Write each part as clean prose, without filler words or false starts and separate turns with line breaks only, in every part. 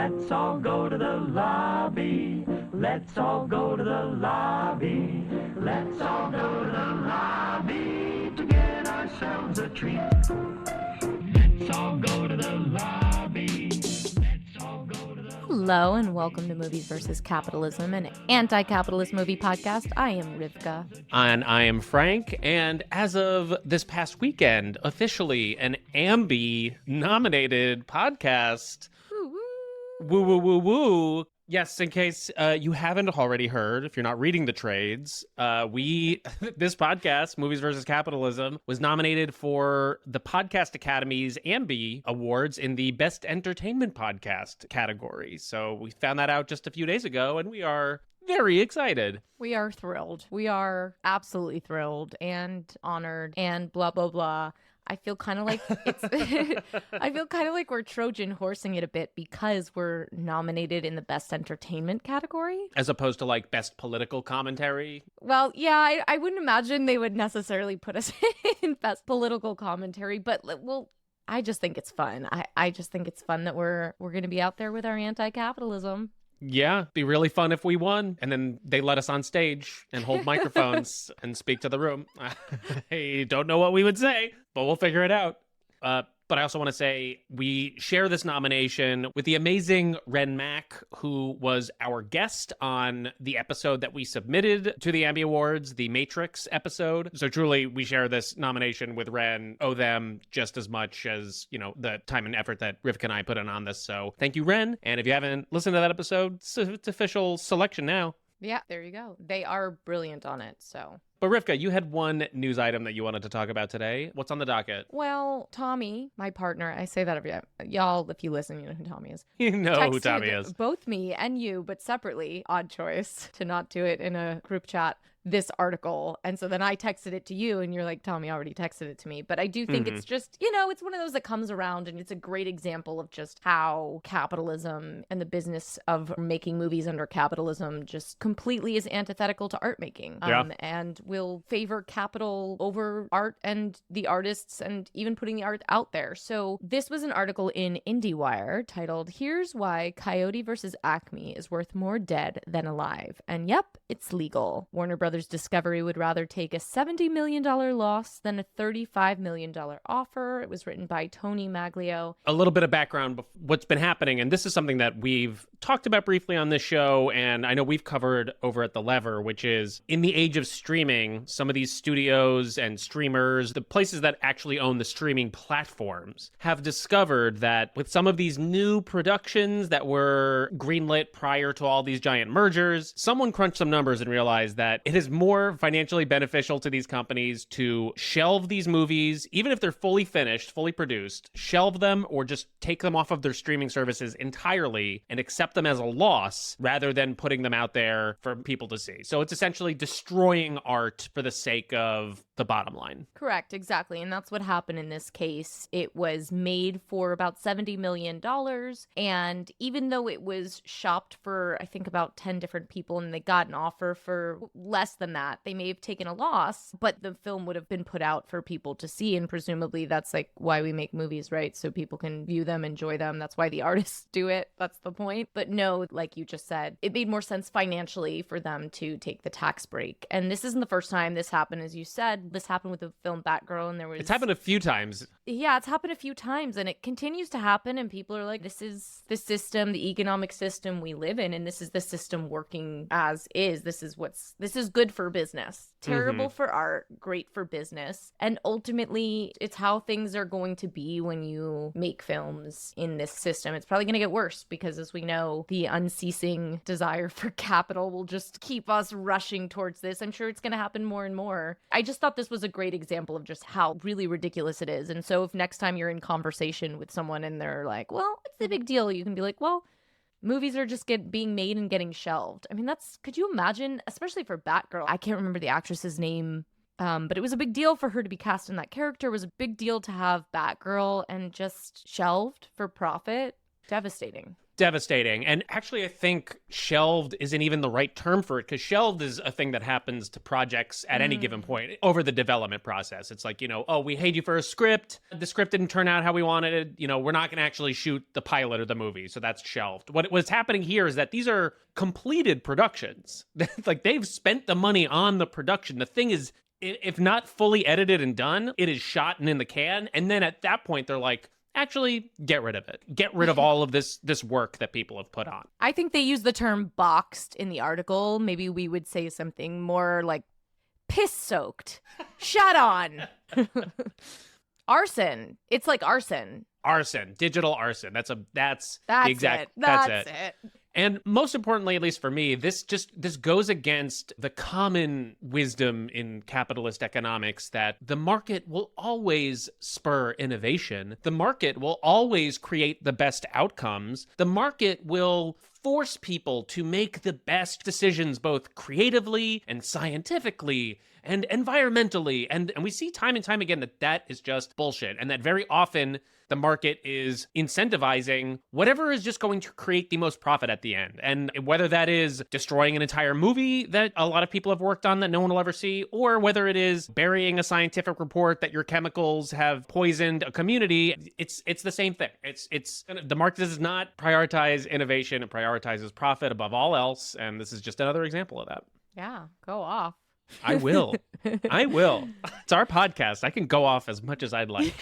Let's all go to the lobby. Let's all go to the lobby. Let's all go to the lobby to get ourselves a treat. Let's all go to the lobby. Let's all go to the
Hello and welcome to Movies vs. Capitalism, an anti-capitalist movie podcast. I am Rivka.
And I am Frank, and as of this past weekend, officially an Ambi-nominated podcast. Woo, woo, woo, woo. Yes, in case you haven't already heard, if you're not reading the trades, this podcast, Movies vs. Capitalism, was nominated for the Podcast Academy's Ambi Awards in the Best Entertainment Podcast category. So we found that out just a few days ago, and we are very excited.
We are thrilled. We are absolutely thrilled and honored and blah, blah, blah. I feel kind of like we're Trojan horsing it a bit because we're nominated in the Best Entertainment category.
As opposed to like Best Political Commentary.
Well, yeah, I wouldn't imagine they would necessarily put us in Best Political Commentary, but well, I just think it's fun. I just think it's fun that we're going to be out there with our anti-capitalism.
Yeah, be really fun if we won. And then they let us on stage and hold microphones and speak to the room. I don't know what we would say, but we'll figure it out. But I also want to say we share this nomination with the amazing Ren Mack, who was our guest on the episode that we submitted to the Ambi Awards, the Matrix episode. So truly, we share this nomination with Ren, owe them just as much as, you know, the time and effort that Rivka and I put in on this. So thank you, Ren. And if you haven't listened to that episode, it's official selection now.
Yeah, there you go. They are brilliant on it, so...
But Rivka, you had one news item that you wanted to talk about today. What's on the docket?
Well, Tommy, my partner, I say that every y'all, if you listen, you know who Tommy is.
You know who Tommy is.
Both me and you, but separately, odd choice to not do it in a group chat, this article. And so then I texted it to you and you're like, Tommy already texted it to me. But I do think it's just, you know, it's one of those that comes around and it's a great example of just how capitalism and the business of making movies under capitalism just completely is antithetical to art making. And will favor capital over art and the artists and even putting the art out there. So this was an article in IndieWire titled, "Here's Why Coyote vs. Acme is Worth More Dead Than Alive." And yep, it's legal. Warner Brothers Discovery would rather take a $70 million loss than a $35 million offer. It was written by Tony Maglio.
A little bit of background, what's been happening, and this is something that we've talked about briefly on this show, and I know we've covered over at The Lever, which is in the age of streaming, some of these studios and streamers, the places that actually own the streaming platforms, have discovered that with some of these new productions that were greenlit prior to all these giant mergers, someone crunched some numbers and realized that it is more financially beneficial to these companies to shelve these movies, even if they're fully finished, fully produced, shelve them or just take them off of their streaming services entirely and accept them as a loss rather than putting them out there for people to see. So it's essentially destroying art for the sake of the bottom line.
Correct, exactly. And that's what happened in this case. It was made for about $70 million. And even though it was shopped for, I think, about 10 different people and they got an offer for less than that, they may have taken a loss, but the film would have been put out for people to see. And presumably that's like why we make movies, right? So people can view them, enjoy them. That's why the artists do it. That's the point. But no, like you just said, it made more sense financially for them to take the tax break. And this isn't the first time this happened, as you said. This happened with the film Batgirl, and there was...
It's happened a few times.
Yeah, it's happened a few times, and it continues to happen, and people are like, this is the system, the economic system we live in, and this is the system working as is. This is good for business. Terrible for art, great for business. And ultimately, it's how things are going to be when you make films in this system. It's probably going to get worse because, as we know, the unceasing desire for capital will just keep us rushing towards this. I'm sure it's going to happen more and more. I just thought this was a great example of just how really ridiculous it is. And so if next time you're in conversation with someone and they're like, well, what's the big deal? You can be like, well, movies are just being made and getting shelved. I mean, could you imagine, especially for Batgirl? I can't remember the actress's name, but it was a big deal for her to be cast in that character. It was a big deal to have Batgirl and just shelved for profit. Devastating.
devastating. And actually, I think shelved isn't even the right term for it, because shelved is a thing that happens to projects at any given point over the development process. It's like, oh, we paid you for a script. The script didn't turn out how we wanted it. We're not going to actually shoot the pilot of the movie. So that's shelved. What's happening here is that these are completed productions. Like, they've spent the money on the production. The thing is, if not fully edited and done, it is shot and in the can. And then at that point, they're like, actually, get rid of it. Get rid of all of this work that people have put on.
I think they use the term boxed in the article. Maybe we would say something more like piss-soaked, shot on. Arson. It's like arson.
Arson. Digital arson. That's the exact.
That's it.
And most importantly, at least for me, this goes against the common wisdom in capitalist economics that the market will always spur innovation. The market will always create the best outcomes. The market will force people to make the best decisions, both creatively and scientifically and environmentally. And we see time and time again that is just bullshit. And that very often the market is incentivizing whatever is just going to create the most profit at the end. And whether that is destroying an entire movie that a lot of people have worked on that no one will ever see, or whether it is burying a scientific report that your chemicals have poisoned a community, it's the same thing. It's the market does not prioritize innovation. It prioritizes profit above all else. And this is just another example of that.
Yeah, go off.
I will. It's our podcast. I can go off as much as I'd like.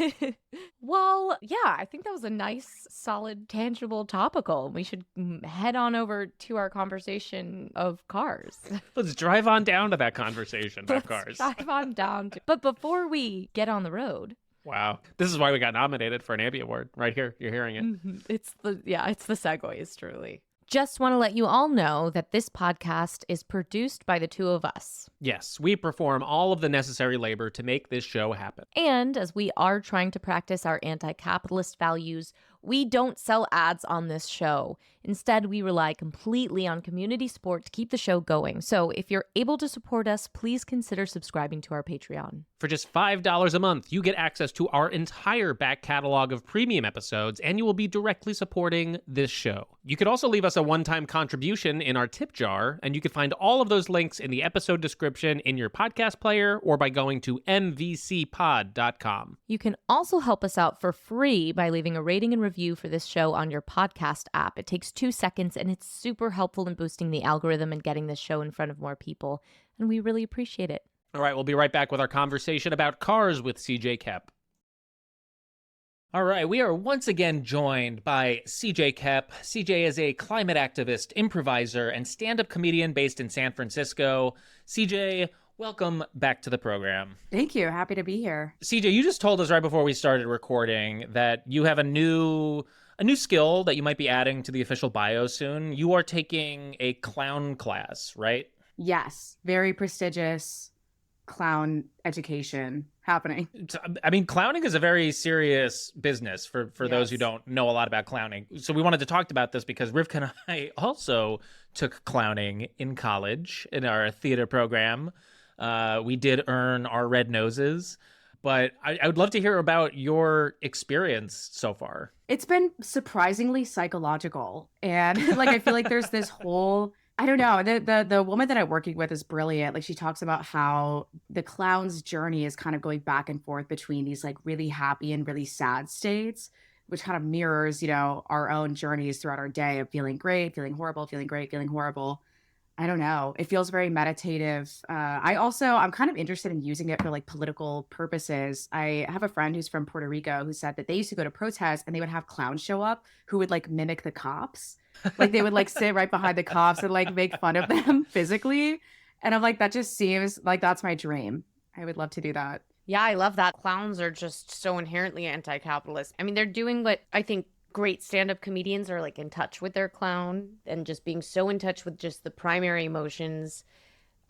Well, yeah, I think that was a nice, solid, tangible topical. We should head on over to our conversation of cars.
Let's drive on down to that conversation about cars.
Drive on down. But before we get on the road.
Wow. This is why we got nominated for an Abby Award. Right here. You're hearing it.
It's the segues, truly. Just want to let you all know that this podcast is produced by the two of us.
Yes, we perform all of the necessary labor to make this show happen.
And as we are trying to practice our anti-capitalist values, we don't sell ads on this show. Instead, we rely completely on community support to keep the show going. So if you're able to support us, please consider subscribing to our Patreon.
For just $5 a month, you get access to our entire back catalog of premium episodes, and you will be directly supporting this show. You could also leave us a one-time contribution in our tip jar, and you can find all of those links in the episode description in your podcast player or by going to mvcpod.com.
You can also help us out for free by leaving a rating and review for this show on your podcast app. It takes 2 seconds, and it's super helpful in boosting the algorithm and getting this show in front of more people, and we really appreciate it.
All right, we'll be right back with our conversation about cars with CJ Koepp. All right, we are once again joined by CJ Koepp. CJ is a climate activist, improviser, and stand-up comedian based in San Francisco. CJ, welcome back to the program.
Thank you. Happy to be here.
CJ, you just told us right before we started recording that you have a new skill that you might be adding to the official bio soon. You are taking a clown class, right?
Yes. Very prestigious clown education happening.
I mean, clowning is a very serious business for
Yes.
those who don't know a lot about clowning. So we wanted to talk about this because Rivka and I also took clowning in college in our theater program. We did earn our red noses, but I would love to hear about your experience so far.
It's been surprisingly psychological. And like, I feel like there's this whole, I don't know, the woman that I'm working with is brilliant. Like, she talks about how the clown's journey is kind of going back and forth between these like really happy and really sad states, which kind of mirrors, our own journeys throughout our day of feeling great, feeling horrible, feeling great, feeling horrible. I don't know. It feels very meditative. I'm kind of interested in using it for like political purposes. I have a friend who's from Puerto Rico who said that they used to go to protests and they would have clowns show up who would like mimic the cops. Like, they would like sit right behind the cops and like make fun of them physically. And I'm like, that just seems like that's my dream. I would love to do that.
Yeah, I love that. Clowns are just so inherently anti-capitalist. I mean, they're doing what I think great stand-up comedians are like in touch with their clown and just being so in touch with just the primary emotions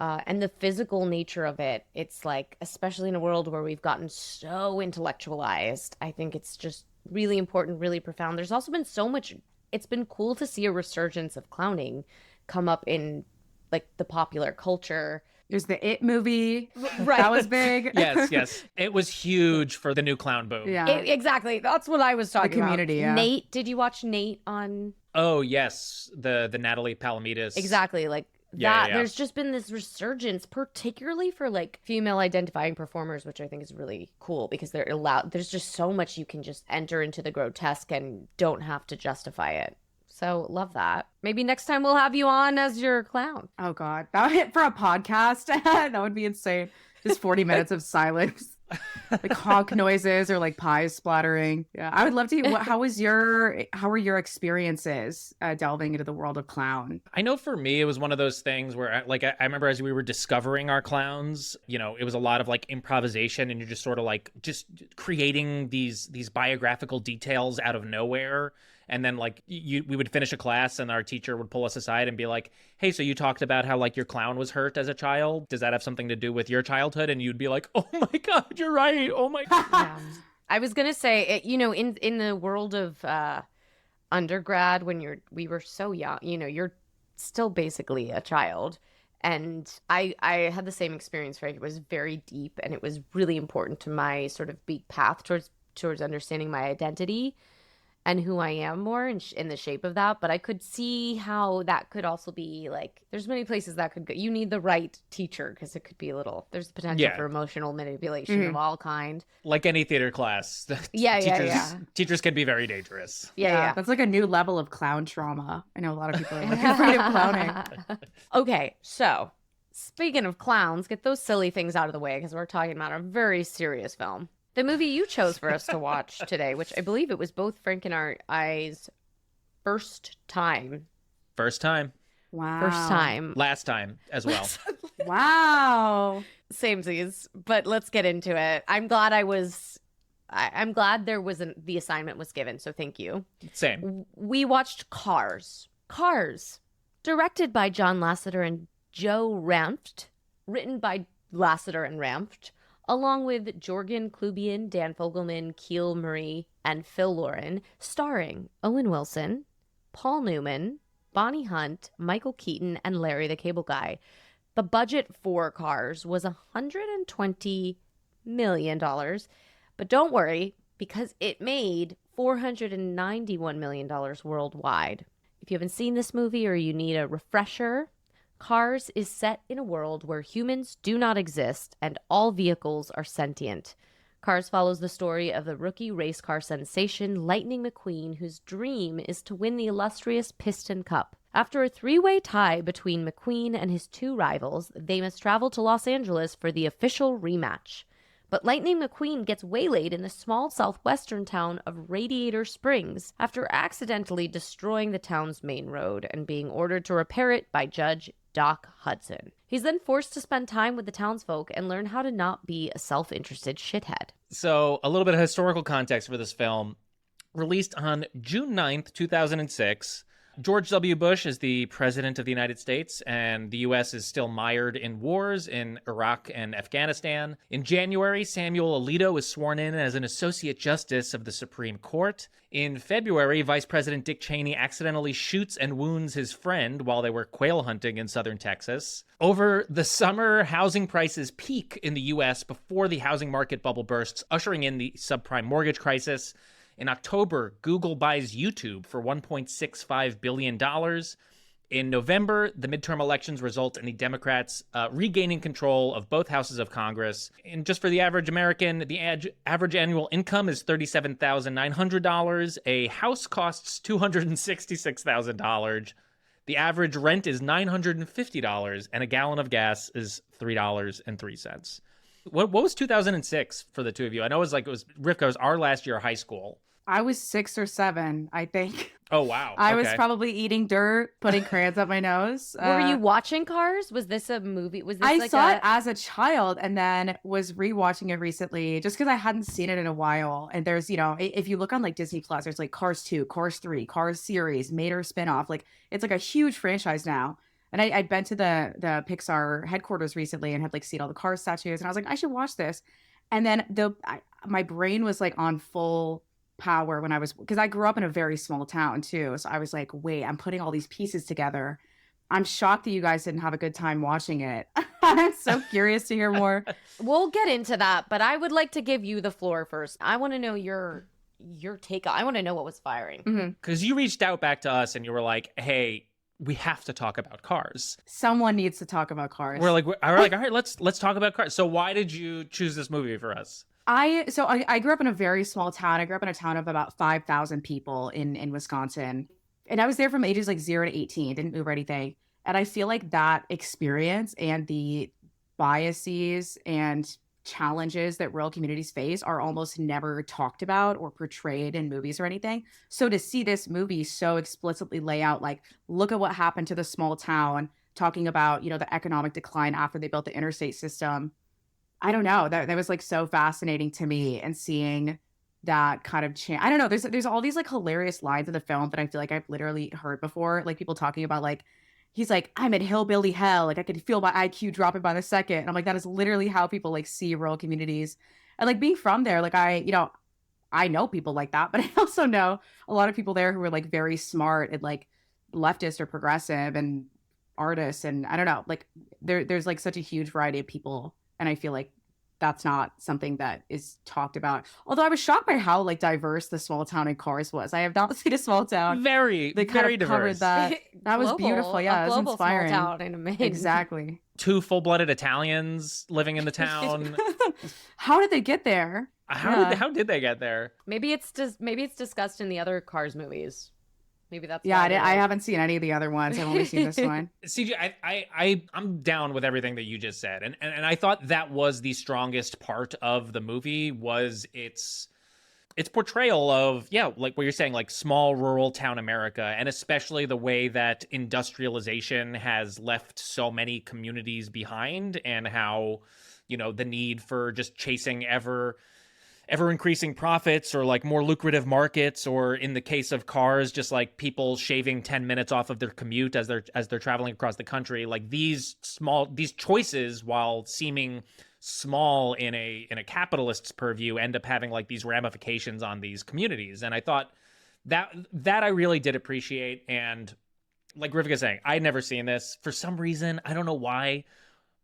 and the physical nature of it. It's like, especially in a world where we've gotten so intellectualized, I think it's just really important, really profound. There's also been so much, it's been cool to see a resurgence of clowning come up in like the popular culture.
There's the It movie.
Right.
That was big.
Yes. It was huge for the new clown boom.
Yeah.
Exactly. That's what I was talking
Community,
about.
yeah.
Nate, did you watch Nate on?
Oh, yes. The Natalie Palamides.
Exactly. Like
Yeah.
there's just been this resurgence, particularly for like female identifying performers, which I think is really cool because they're allowed. There's just so much you can just enter into the grotesque and don't have to justify it. So love that. Maybe next time we'll have you on as your clown.
Oh God, that would hit for a podcast. That would be insane. Just 40 minutes of silence, like honk noises or like pies splattering. Yeah, I would love to. How were your experiences delving into the world of clown?
I know for me, it was one of those things where, like, I remember as we were discovering our clowns, you know, it was a lot of like improvisation, and you're just sort of like just creating these biographical details out of nowhere. And then like we would finish a class and our teacher would pull us aside and be like, hey, so you talked about how like your clown was hurt as a child. Does that have something to do with your childhood? And you'd be like, oh my God, you're right. Oh my God.
Yeah. I was going to say, you know, in the world of undergrad, when we were so young, you know, you're still basically a child. And I had the same experience, right? It was very deep and it was really important to my sort of big path towards understanding my identity and who I am more in the shape of that. But I could see how that could also be like, there's many places that could go. You need the right teacher because it could be there's potential for emotional manipulation of all kind.
Like any theater class. Teachers can be very dangerous.
Yeah.
That's like a new level of clown trauma. I know a lot of people are like afraid of clowning.
Okay, so speaking of clowns, get those silly things out of the way because we're talking about a very serious film. The movie you chose for us to watch today, which I believe it was both Frank and I's first time.
First time.
Wow.
First time.
Last time as well.
Wow.
Samesies, but let's get into it. I'm glad I'm glad the assignment was given, so thank you.
Same.
We watched Cars. Cars, directed by John Lasseter and Joe Ranft, written by Lasseter and Ranft, along with Jorgen Klubian, Dan Fogelman, Keel Murray, and Phil Lauren, starring Owen Wilson, Paul Newman, Bonnie Hunt, Michael Keaton, and Larry the Cable Guy. The budget for Cars was $120 million, but don't worry, because it made $491 million worldwide. If you haven't seen this movie or you need a refresher, Cars is set in a world where humans do not exist and all vehicles are sentient. Cars follows the story of the rookie race car sensation Lightning McQueen, whose dream is to win the illustrious Piston Cup. After a three-way tie between McQueen and his two rivals, they must travel to Los Angeles for the official rematch. But Lightning McQueen gets waylaid in the small southwestern town of Radiator Springs after accidentally destroying the town's main road and being ordered to repair it by Judge Doc Hudson. He's then forced to spend time with the townsfolk and learn how to not be a self-interested shithead.
So, a little bit of historical context for this film. Released on June 9th, 2006, George W. Bush is the president of the United States, and the U.S. is still mired in wars in Iraq and Afghanistan. In January, Samuel Alito is sworn in as an Associate Justice of the Supreme Court. In February, Vice President Dick Cheney accidentally shoots and wounds his friend while they were quail hunting in southern Texas. Over the summer, housing prices peak in the U.S. before the housing market bubble bursts, ushering in the subprime mortgage crisis. In October, Google buys YouTube for $1.65 billion. In November, the midterm elections result in the Democrats regaining control of both houses of Congress. And just for the average American, the average annual income is $37,900. A house costs $266,000. The average rent is $950, and a gallon of gas is $3.03. What was 2006 for the two of you? I know Rivka, it was our last year of high school.
I was 6 or 7, I think.
Oh, wow.
I was probably eating dirt, putting crayons up my nose.
Were you watching Cars? Was this a movie? Was this
I saw it as a child and then was rewatching it recently just because I hadn't seen it in a while. And there's, if you look on like Disney Plus, there's like Cars 2, Cars 3, Cars series, Mater spinoff. Like it's like a huge franchise now. And I'd been to the Pixar headquarters recently and had like seen all the Cars statues. And I was like, I should watch this. And then my brain was like on full power because I grew up in a very small town too. So I was like, wait, I'm putting all these pieces together. I'm shocked that you guys didn't have a good time watching it. I'm so curious to hear more.
We'll get into that, but I would like to give you the floor first. I want to know your take. I want to know what was firing.
Because you reached out back to us and you were like, hey, we have to talk about Cars.
Someone needs to talk about Cars.
We're like, all right, let's talk about Cars. So why did you choose this movie for us?
I grew up in a very small town. I grew up in a town of about 5,000 people in Wisconsin. And I was there from ages like 0 to 18, didn't move or anything. And I feel like that experience and the biases and challenges that rural communities face are almost never talked about or portrayed in movies or anything. So to see this movie so explicitly lay out, like, look at what happened to the small town, talking about, you know, the economic decline after they built the interstate system. I don't know. That was like so fascinating to me, and seeing that kind of change. I don't know. There's all these like hilarious lines in the film that I feel like I've literally heard before. Like people talking about like, he's like, I'm in hillbilly hell. Like I could feel my IQ dropping by the second. And I'm like, that is literally how people like see rural communities. And like being from there, like I know people like that, but I also know a lot of people there who are like very smart and like leftist or progressive and artists. And I don't know, like there's like such a huge variety of people. And I feel like that's not something that is talked about. Although I was shocked by how like diverse the small town in Cars was. I have not seen a small town.
Very
Covered
diverse.
That was beautiful. Yeah, it was
global
inspiring.
Small town in a minute.
Exactly.
2 full-blooded Italians living in the town.
How did they get there?
How did they get there?
Maybe it's discussed in the other Cars movies. Maybe that's
Yeah,
why
I haven't seen any of the other ones. I've only seen this one.
CJ, I'm down with everything that you just said, and I thought that was the strongest part of the movie, was its portrayal of, yeah, like what you're saying, like small rural town America, and especially the way that industrialization has left so many communities behind, and how, you know, the need for just chasing ever increasing profits, or like more lucrative markets, or in the case of Cars, just like people shaving 10 minutes off of their commute as they're traveling across the country. Like these choices, while seeming small in a capitalist's purview, end up having like these ramifications on these communities. And I thought that I really did appreciate. And like Rivika's saying, I'd never seen this. For some reason, I don't know why,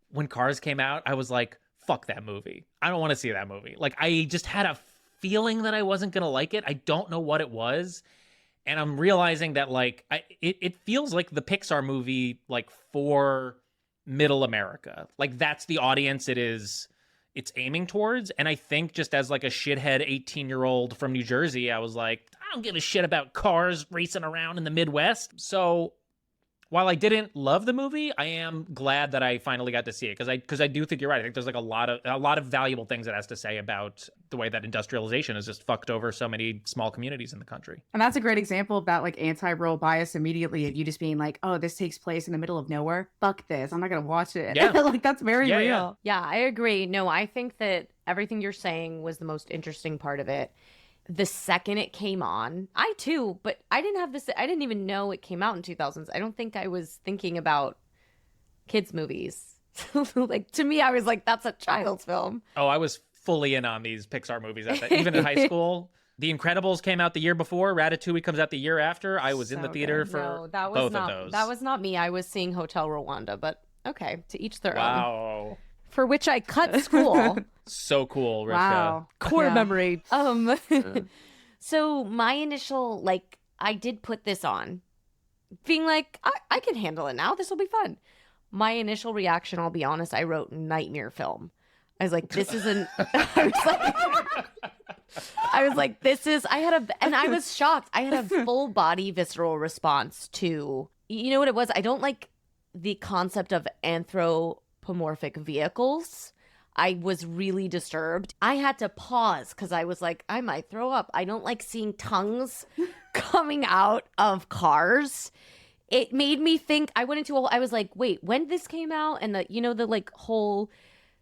when Cars came out, I was like, fuck that movie. I don't want to see that movie. Like, I just had a feeling that I wasn't going to like it. I don't know what it was. And I'm realizing that, like, it feels like the Pixar movie, like, for middle America. Like, that's the audience it's aiming towards. And I think just as, like, a shithead 18-year-old from New Jersey, I was like, I don't give a shit about cars racing around in the Midwest. So while I didn't love the movie, I am glad that I finally got to see it, because I do think you're right. I think there's like a lot of valuable things it has to say about the way that industrialization has just fucked over so many small communities in the country.
And that's a great example of that like anti-rural bias immediately, of you just being like, oh, this takes place in the middle of nowhere. Fuck this. I'm not going to watch it.
Yeah.
Like that's very real.
Yeah, I agree. No, I think that everything you're saying was the most interesting part of it. The second it came on, I too, but I didn't even know it came out in 2000s. I don't think I was thinking about kids movies. Like, to me, I was like, that's a child's film.
Oh, I was fully in on these Pixar movies even in high school. The Incredibles came out the year before. Ratatouille comes out the year after. I was in the theater for both of those.
That was not me. I was seeing Hotel Rwanda, but okay, to each their own.
Wow.
For which I cut school.
So cool, Rivka.
Wow.
Core
Yeah.
memory. So my initial, like, I did put this on, being like, I can handle it now. This will be fun. My initial reaction, I'll be honest, I wrote nightmare film. I was like, this isn't. I was like, this is. And I was shocked. I had a full body visceral response to, you know what it was? I don't like the concept of anthropomorphic vehicles. I was really disturbed. I had to pause because I was like, I might throw up. I don't like seeing tongues coming out of cars. It made me think. I was like, wait, when this came out, and the like whole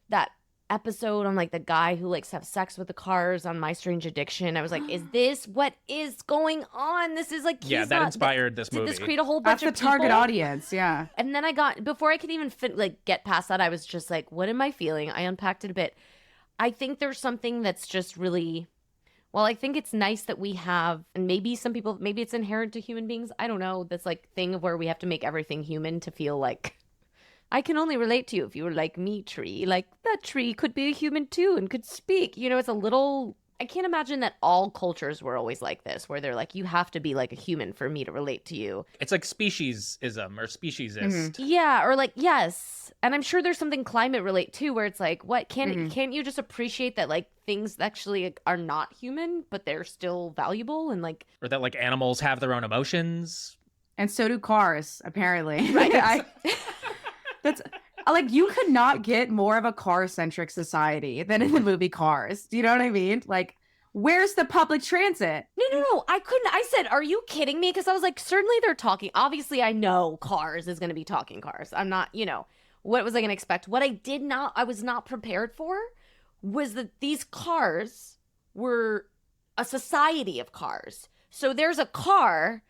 that episode on like the guy who likes to have sex with the cars on My Strange Addiction. I was like, is this what is going on? This is like,
that inspired this movie.
Did this create a whole bunch
That's
of
the target
people?
audience, yeah.
And then before I could even get past that, I was just like, what am I feeling? I unpacked it a bit. I think there's something that's just really Well, I think it's nice that we have, and maybe some people, maybe it's inherent to human beings. I don't know. This like thing of where we have to make everything human to feel like I can only relate to you if you were like me, tree. Like that tree could be a human too and could speak. You know, it's a little. I can't imagine that all cultures were always like this, where they're like, you have to be like a human for me to relate to you.
It's like speciesism or speciesist.
Yeah, or like, yes. And I'm sure there's something climate relate too, where it's like, what can't you just appreciate that like things actually are not human, but they're still valuable and like,
Or that like animals have their own emotions.
And so do cars, apparently.
Right.
That's like, you could not get more of a car-centric society than in the movie Cars. Do you know what I mean? Like, where's the public transit?
No. I couldn't. I said, are you kidding me? Because I was like, certainly they're talking. Obviously, I know Cars is going to be talking cars. I'm not, what was I going to expect? What I was not prepared for was that these cars were a society of cars. So there's a car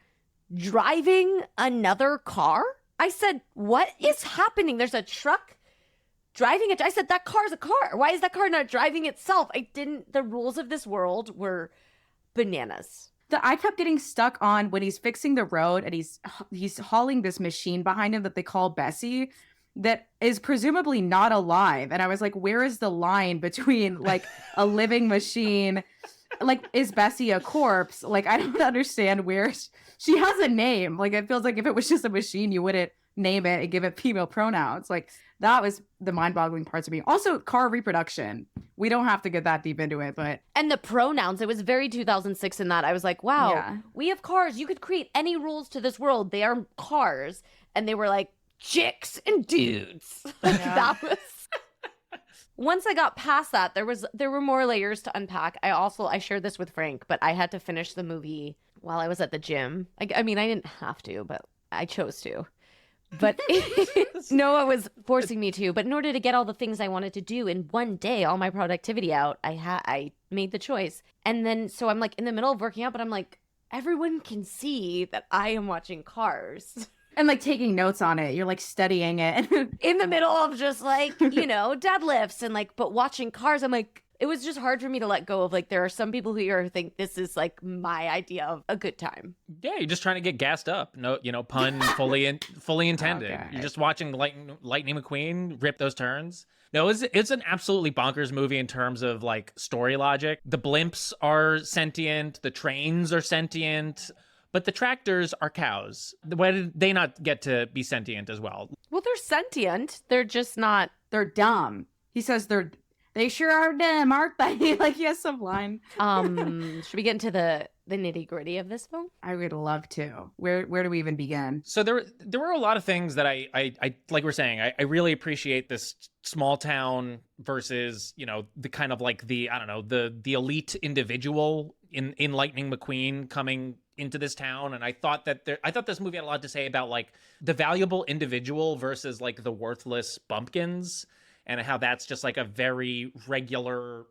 driving another car. I said, what is happening? There's a truck driving it. I said, that car's a car. Why is that car not driving itself? The rules of this world were bananas.
I kept getting stuck on when he's fixing the road and he's hauling this machine behind him that they call Bessie that is presumably not alive. And I was like, where is the line between like a living machine? Like, is Bessie a corpse? Like, I don't understand where she has a name. Like, it feels like if it was just a machine, you wouldn't name it and give it female pronouns. Like, that was the mind-boggling parts of me. Also, car reproduction. We don't have to get that deep into it, but...
And the pronouns, it was very 2006 in that. I was like, wow, we have cars. You could create any rules to this world. They are cars. And they were like, chicks and dudes. That was... Once I got past that, there were more layers to unpack. I shared this with Frank, but I had to finish the movie while I was at the gym. I mean, I didn't have to, but I chose to. But Noah was forcing me to. But in order to get all the things I wanted to do in one day, all my productivity out, I made the choice. And then, so I'm like in the middle of working out, but I'm like, everyone can see that I am watching Cars.
And like taking notes on it. You're like studying it.
In the middle of just like, deadlifts and like, but watching Cars, I'm like, it was just hard for me to let go of like, there are some people who think this is like my idea of a good time.
Yeah, you're just trying to get gassed up. No, pun fully intended.
Okay.
You're just watching Lightning McQueen rip those turns. No, it's an absolutely bonkers movie in terms of like story logic. The blimps are sentient, the trains are sentient. But the tractors are cows. Why did they not get to be sentient as well?
Well, they're sentient. They're just not.
They're dumb. He says they sure are dumb, aren't they? Like, he has some line.
Should we get into the nitty gritty of this film?
I would love to. Where do we even begin?
So there were a lot of things that I like we're saying, I really appreciate this small town versus, the kind of like the elite individual in Lightning McQueen coming into this town. And I thought this movie had a lot to say about like the valuable individual versus like the worthless bumpkins, and how that's just like a very regular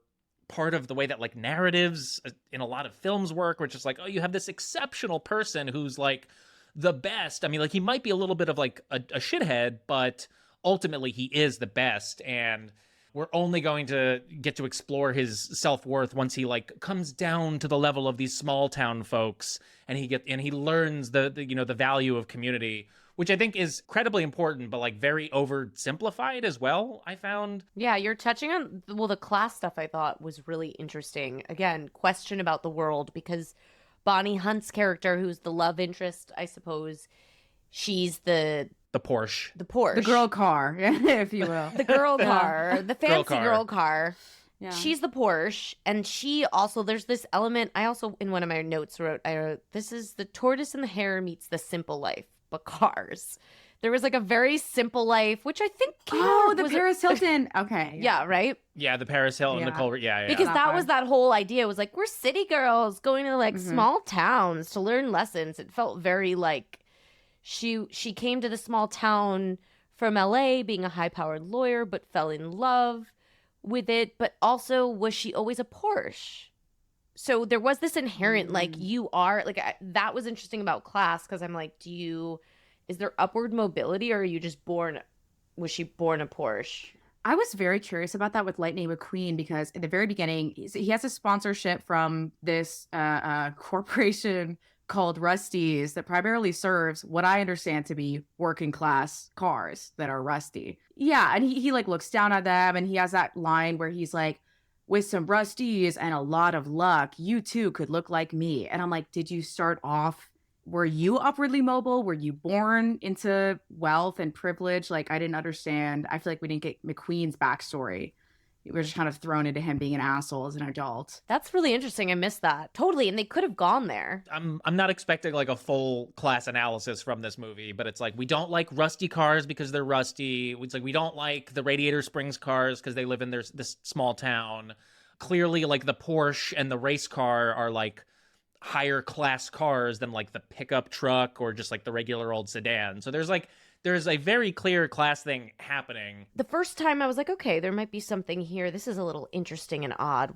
part of the way that like narratives in a lot of films work, where it's just like, oh, you have this exceptional person who's like the best. I mean, like, he might be a little bit of like a shithead, but ultimately he is the best. And we're only going to get to explore his self-worth once he like comes down to the level of these small town folks, and he learns the value of community, which I think is incredibly important, but like very oversimplified as well, I found.
Yeah, you're touching on, the class stuff I thought was really interesting. Again, question about the world, because Bonnie Hunt's character, who's the love interest, I suppose, she's the
Porsche.
The Porsche.
The girl car, if you will.
The girl car. The fancy girl car.
Yeah.
She's the Porsche. And she also, there's this element, I also, in one of my notes wrote, this is the tortoise and the hare meets the simple life, but cars. There was like a very simple life, which I think
the Paris Hilton. Okay.
Yeah, right?
Yeah, the Paris Hilton, Nicole. Yeah.
Because
Not
that
bad.
was that whole idea. It was like, we're city girls going to like small towns to learn lessons. It felt very like she came to the small town from LA being a high-powered lawyer, but fell in love with it. But also, was she always a Porsche? So there was this inherent, like, you are, like, that was interesting about class, because I'm like, is there upward mobility, or are you just was she born a Porsche?
I was very curious about that with Lightning McQueen because in the very beginning, he has a sponsorship from this corporation called Rusty's that primarily serves what I understand to be working class cars that are rusty. Yeah, and he like looks down at them and he has that line where he's like, with some Rusties and a lot of luck, you too could look like me. And I'm like, did you start off? Were you upwardly mobile? Were you born into wealth and privilege? Like, I didn't understand. I feel like we didn't get McQueen's backstory. We were just kind of thrown into him being an asshole as an adult.
That's really interesting. I missed that. Totally. And they could have gone there.
I'm not expecting like a full class analysis from this movie, but it's like we don't like rusty cars because they're rusty. It's like we don't like the Radiator Springs cars because they live in this small town. Clearly, like the Porsche and the race car are like higher class cars than like the pickup truck or just like the regular old sedan. So there's a very clear class thing happening.
The first time I was like, okay, there might be something here. This is a little interesting and odd.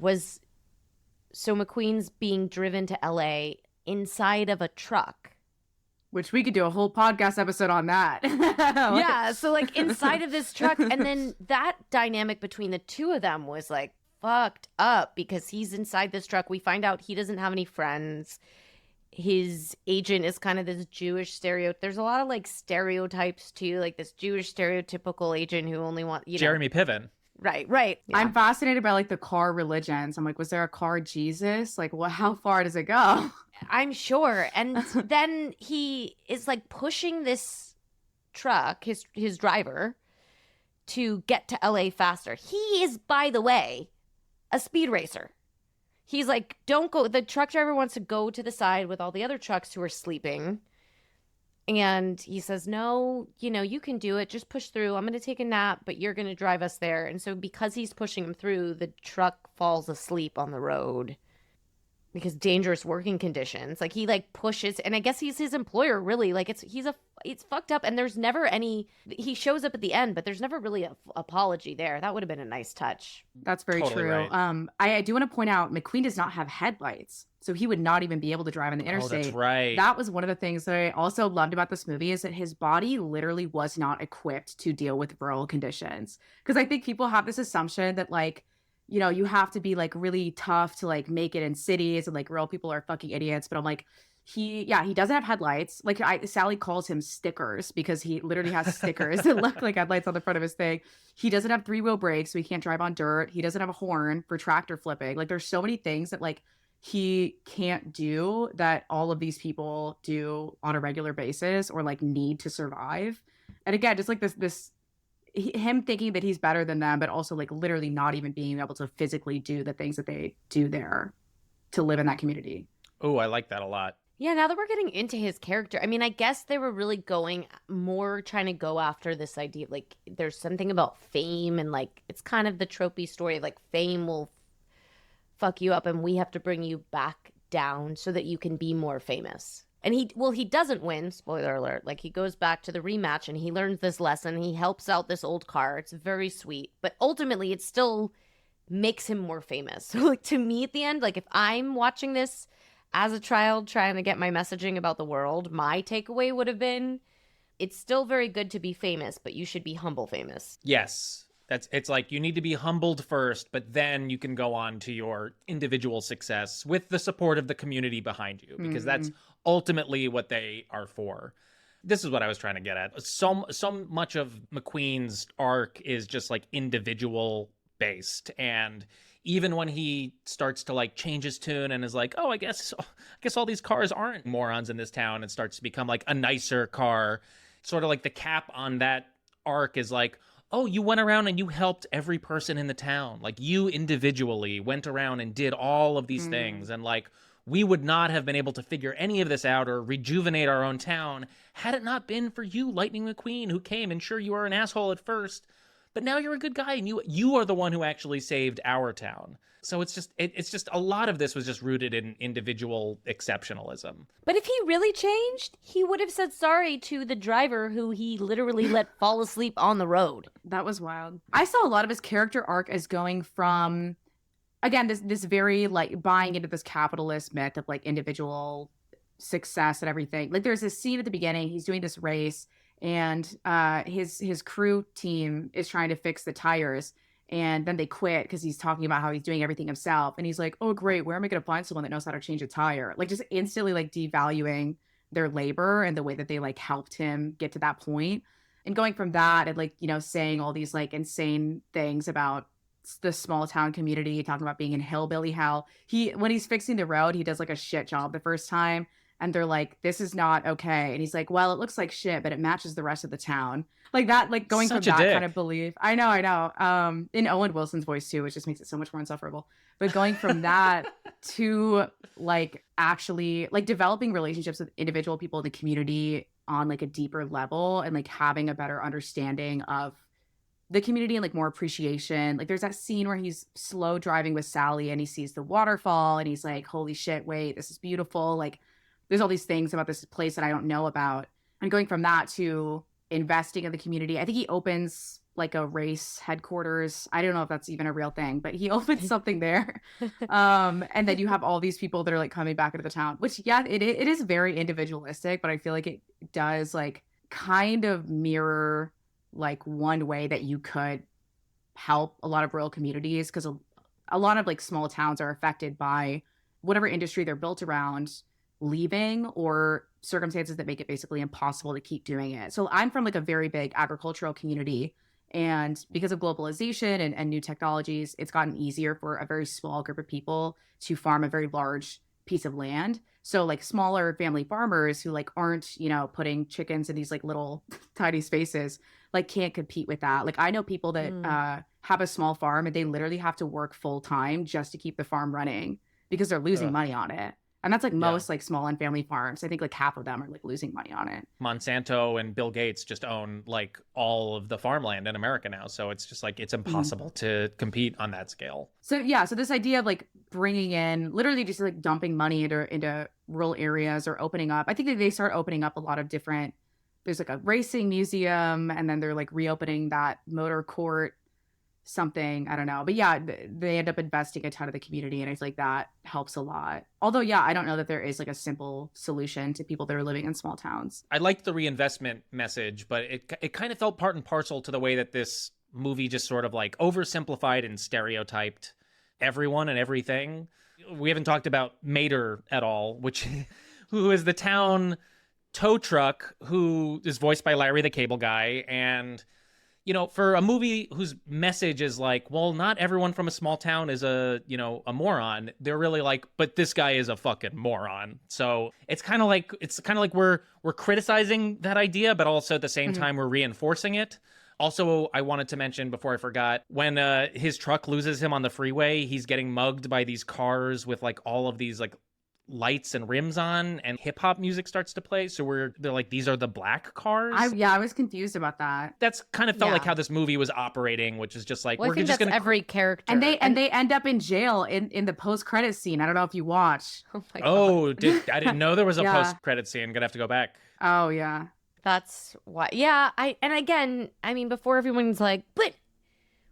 So McQueen's being driven to LA inside of a truck.
Which we could do a whole podcast episode on that.
Yeah, so like inside of this truck. And then that dynamic between the two of them was like fucked up because he's inside this truck. We find out he doesn't have any friends. His agent is kind of this Jewish stereotype. There's a lot of like stereotypes too, like this Jewish stereotypical agent who only wants,
Jeremy Piven.
Right. Yeah.
I'm fascinated by like the car religions. I'm like, was there a car Jesus? Like, well, how far does it go?
I'm sure. And then he is like pushing this truck, his driver, to get to LA faster. He is, by the way, a speed racer. He's like, don't go. The truck driver wants to go to the side with all the other trucks who are sleeping. And he says, no, you can do it. Just push through. I'm going to take a nap, but you're going to drive us there. And so because he's pushing him through, the truck falls asleep on the road because dangerous working conditions. Like he like pushes, and I guess he's his employer really. Like it's fucked up. And there's never he shows up at the end, but there's never really an apology there. That would have been a nice touch.
That's very
Totally
true.
right.
I do want to point out McQueen does not have headlights. So he would not even be able to drive on the interstate.
Oh, that's right.
That was one of the things that I also loved about this movie is that his body literally was not equipped to deal with rural conditions. Because I think people have this assumption that like, you have to be like really tough to like make it in cities and like rural people are fucking idiots. But I'm like, he doesn't have headlights. Like Sally calls him stickers because he literally has stickers that look like headlights on the front of his thing. He doesn't have 3-wheel brakes, so he can't drive on dirt. He doesn't have a horn for tractor flipping. Like there's so many things that like he can't do that all of these people do on a regular basis or like need to survive. And again, just like him thinking that he's better than them, but also like literally not even being able to physically do the things that they do there to live in that community.
Oh, I like that a lot.
Yeah, now that we're getting into his character, I mean, I guess they were really trying to go after this idea. Like, there's something about fame and like, it's kind of the tropey story of like fame will fuck you up and we have to bring you back down so that you can be more famous. And he doesn't win, spoiler alert. Like he goes back to the rematch and he learns this lesson. He helps out this old car. It's very sweet. But ultimately it still makes him more famous. So like to me at the end, like if I'm watching this as a child trying to get my messaging about the world, my takeaway would have been it's still very good to be famous, but you should be humble famous.
Yes. It's like you need to be humbled first, but then you can go on to your individual success with the support of the community behind you, because that's ultimately what they are for. This is what I was trying to get at. So much of McQueen's arc is just like individual based, and even when he starts to like change his tune and is like, oh, I guess all these cars aren't morons in this town, and starts to become like a nicer car, sort of like the cap on that arc is like, oh, you went around and you helped every person in the town. Like you individually went around and did all of these things. And like, we would not have been able to figure any of this out or rejuvenate our own town had it not been for you, Lightning McQueen, who came. And sure, you were an asshole at first, but now you're a good guy and you are the one who actually saved our town. So it's just a lot of this was just rooted in individual exceptionalism.
But if he really changed, he would have said sorry to the driver who he literally let fall asleep on the road.
That was wild. I saw a lot of his character arc as going from, again, this very like buying into this capitalist myth of like individual success and everything. Like there's this scene at the beginning, he's doing this race and his crew team is trying to fix the tires, and then they quit because he's talking about how he's doing everything himself, and he's like, oh great, where am I going to find someone that knows how to change a tire? Like just instantly like devaluing their labor and the way that they like helped him get to that point. And going from that and like, you know, saying all these like insane things about the small town community, talking about being in hillbilly hell. When he's fixing the road, he does like a shit job the first time, and they're like, this is not okay. And he's like, well, it looks like shit, but it matches the rest of the town. Like that, like going
Such
from
a
that
dick.
kind of belief. I know. In Owen Wilson's voice too, which just makes it so much more insufferable. But going from that to like actually like developing relationships with individual people in the community on like a deeper level, and like having a better understanding of the community and like more appreciation. Like there's that scene where he's slow driving with Sally and he sees the waterfall and he's like, holy shit, wait, this is beautiful. Like there's all these things about this place that I don't know about. And going from that to investing in the community, I think he opens like a race headquarters. I don't know if that's even a real thing, but he opens something there. And then you have all these people that are like coming back into the town, which yeah, it is very individualistic, but I feel like it does like kind of mirror like one way that you could help a lot of rural communities, because a lot of like small towns are affected by whatever industry they're built around leaving, or circumstances that make it basically impossible to keep doing it. So I'm from like a very big agricultural community, and because of globalization and new technologies, it's gotten easier for a very small group of people to farm a very large piece of land. So like smaller family farmers who like aren't, you know, putting chickens in these like little tiny spaces, like can't compete with that. Like I know people that have a small farm and they literally have to work full time just to keep the farm running because they're losing money on it. And that's like most like small and family farms. I think like half of them are like losing money on it.
Monsanto and Bill Gates just own like all of the farmland in America now. So it's just like, it's impossible to compete on that scale.
So yeah, so this idea of like bringing in, literally just like dumping money into rural areas or opening up. I think that they start opening up a lot of different, there's like a racing museum, and then they're like reopening that motor court something, I don't know. But yeah, they end up investing a ton of the community, and I feel like that helps a lot. Although, yeah, I don't know that there is like a simple solution to people that are living in small towns.
I liked the reinvestment message, but it kind of felt part and parcel to the way that this movie just sort of like oversimplified and stereotyped everyone and everything. We haven't talked about Mater at all, who is the town tow truck, who is voiced by Larry the Cable Guy. And you know, for a movie whose message is like, well, not everyone from a small town is a moron. They're really like, but this guy is a fucking moron. So it's kind of like we're criticizing that idea, but also at the same time we're reinforcing it. Also, I wanted to mention before I forgot, when his truck loses him on the freeway, he's getting mugged by these cars with like all of these like lights and rims on, and hip hop music starts to play. So they're like, these are the black cars.
I was confused about that.
That's kind of felt like how this movie was operating, which is just like,
well,
we're
I think
just
that's
gonna
every character,
and they end up in jail in the post credit scene. I don't know if you watch.
Oh my God.
Oh, I didn't know there was a
Yeah.
post credit scene. Gonna have to go back.
Oh yeah.
That's why. Yeah, I mean, before everyone's like, but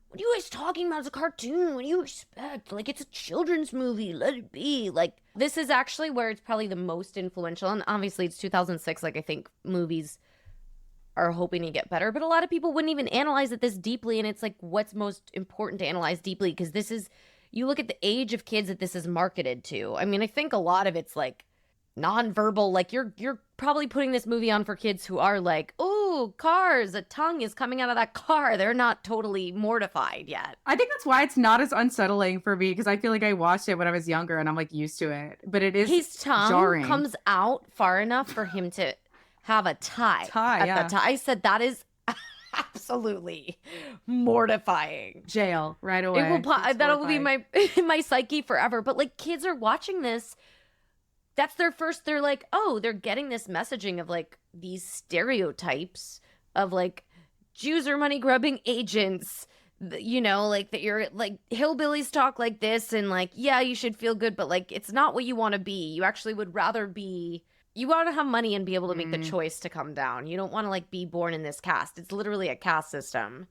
what are you guys talking about? It's a cartoon. What do you expect? Like, it's a children's movie. Let it be. Like, this is actually where it's probably the most influential. And obviously, it's 2006. Like, I think movies are hoping to get better. But a lot of people wouldn't even analyze it this deeply. And it's like, what's most important to analyze deeply? Because this is, you look at the age of kids that this is marketed to. I mean, I think a lot of it's like nonverbal. Like, you're probably putting this movie on for kids who are like, oh, cars, a tongue is coming out of that car. They're not totally mortified yet.
I think that's why it's not as unsettling for me, because I feel like I watched it when I was younger and I'm like used to it. But it is
His tongue
jarring.
comes out far enough for him to have a tie.
Yeah.
I said that is absolutely mortifying.
Jail right away.
It will
It's
that'll be
horrifying.
my psyche forever. But like, kids are watching this. That's their first, they're like, oh, they're getting this messaging of like these stereotypes of like Jews are money grubbing agents, you know, like that you're like hillbillies talk like this, and like, yeah, you should feel good, but like, it's not what you want to be. You actually would rather be, you want to have money and be able to make the choice to come down. You don't want to like be born in this caste. It's literally a caste system.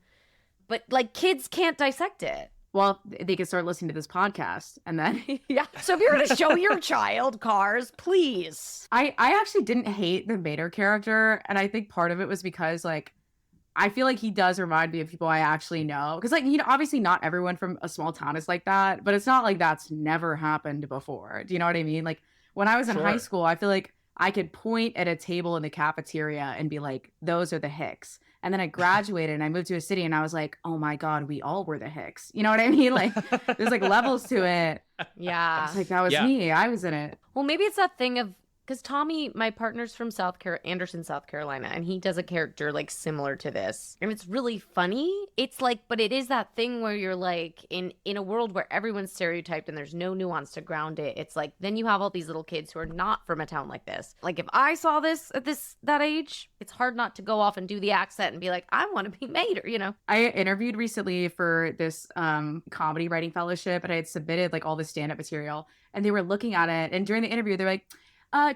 But like, kids can't dissect it.
well, they can start listening to this podcast. And then
Yeah. So if you're going to show your child Cars, please.
I actually didn't hate the Mater character. And I think part of it was because, like, I feel like he does remind me of people I actually know. Because, like, you know, obviously not everyone from a small town is like that, but it's not like that's never happened before. Do you know what I mean? Like, when I was in high school, I feel like I could point at a table in the cafeteria and be like, those are the Hicks. And then I graduated and I moved to a city and I was like, oh my God, we all were the Hicks. You know what I mean? Like, there's like levels to it.
Yeah.
It's like, that was me. I was in it.
Well, maybe it's that thing of, because Tommy, my partner's from Anderson, South Carolina, and he does a character like similar to this. And it's really funny. It's like, but it is that thing where you're like, in a world where everyone's stereotyped and there's no nuance to ground it, it's like, then you have all these little kids who are not from a town like this. Like, if I saw this at that age, it's hard not to go off and do the accent and be like, I want to be Mater, you know?
I interviewed recently for this comedy writing fellowship, and I had submitted like all the stand-up material, and they were looking at it, and during the interview, they're like,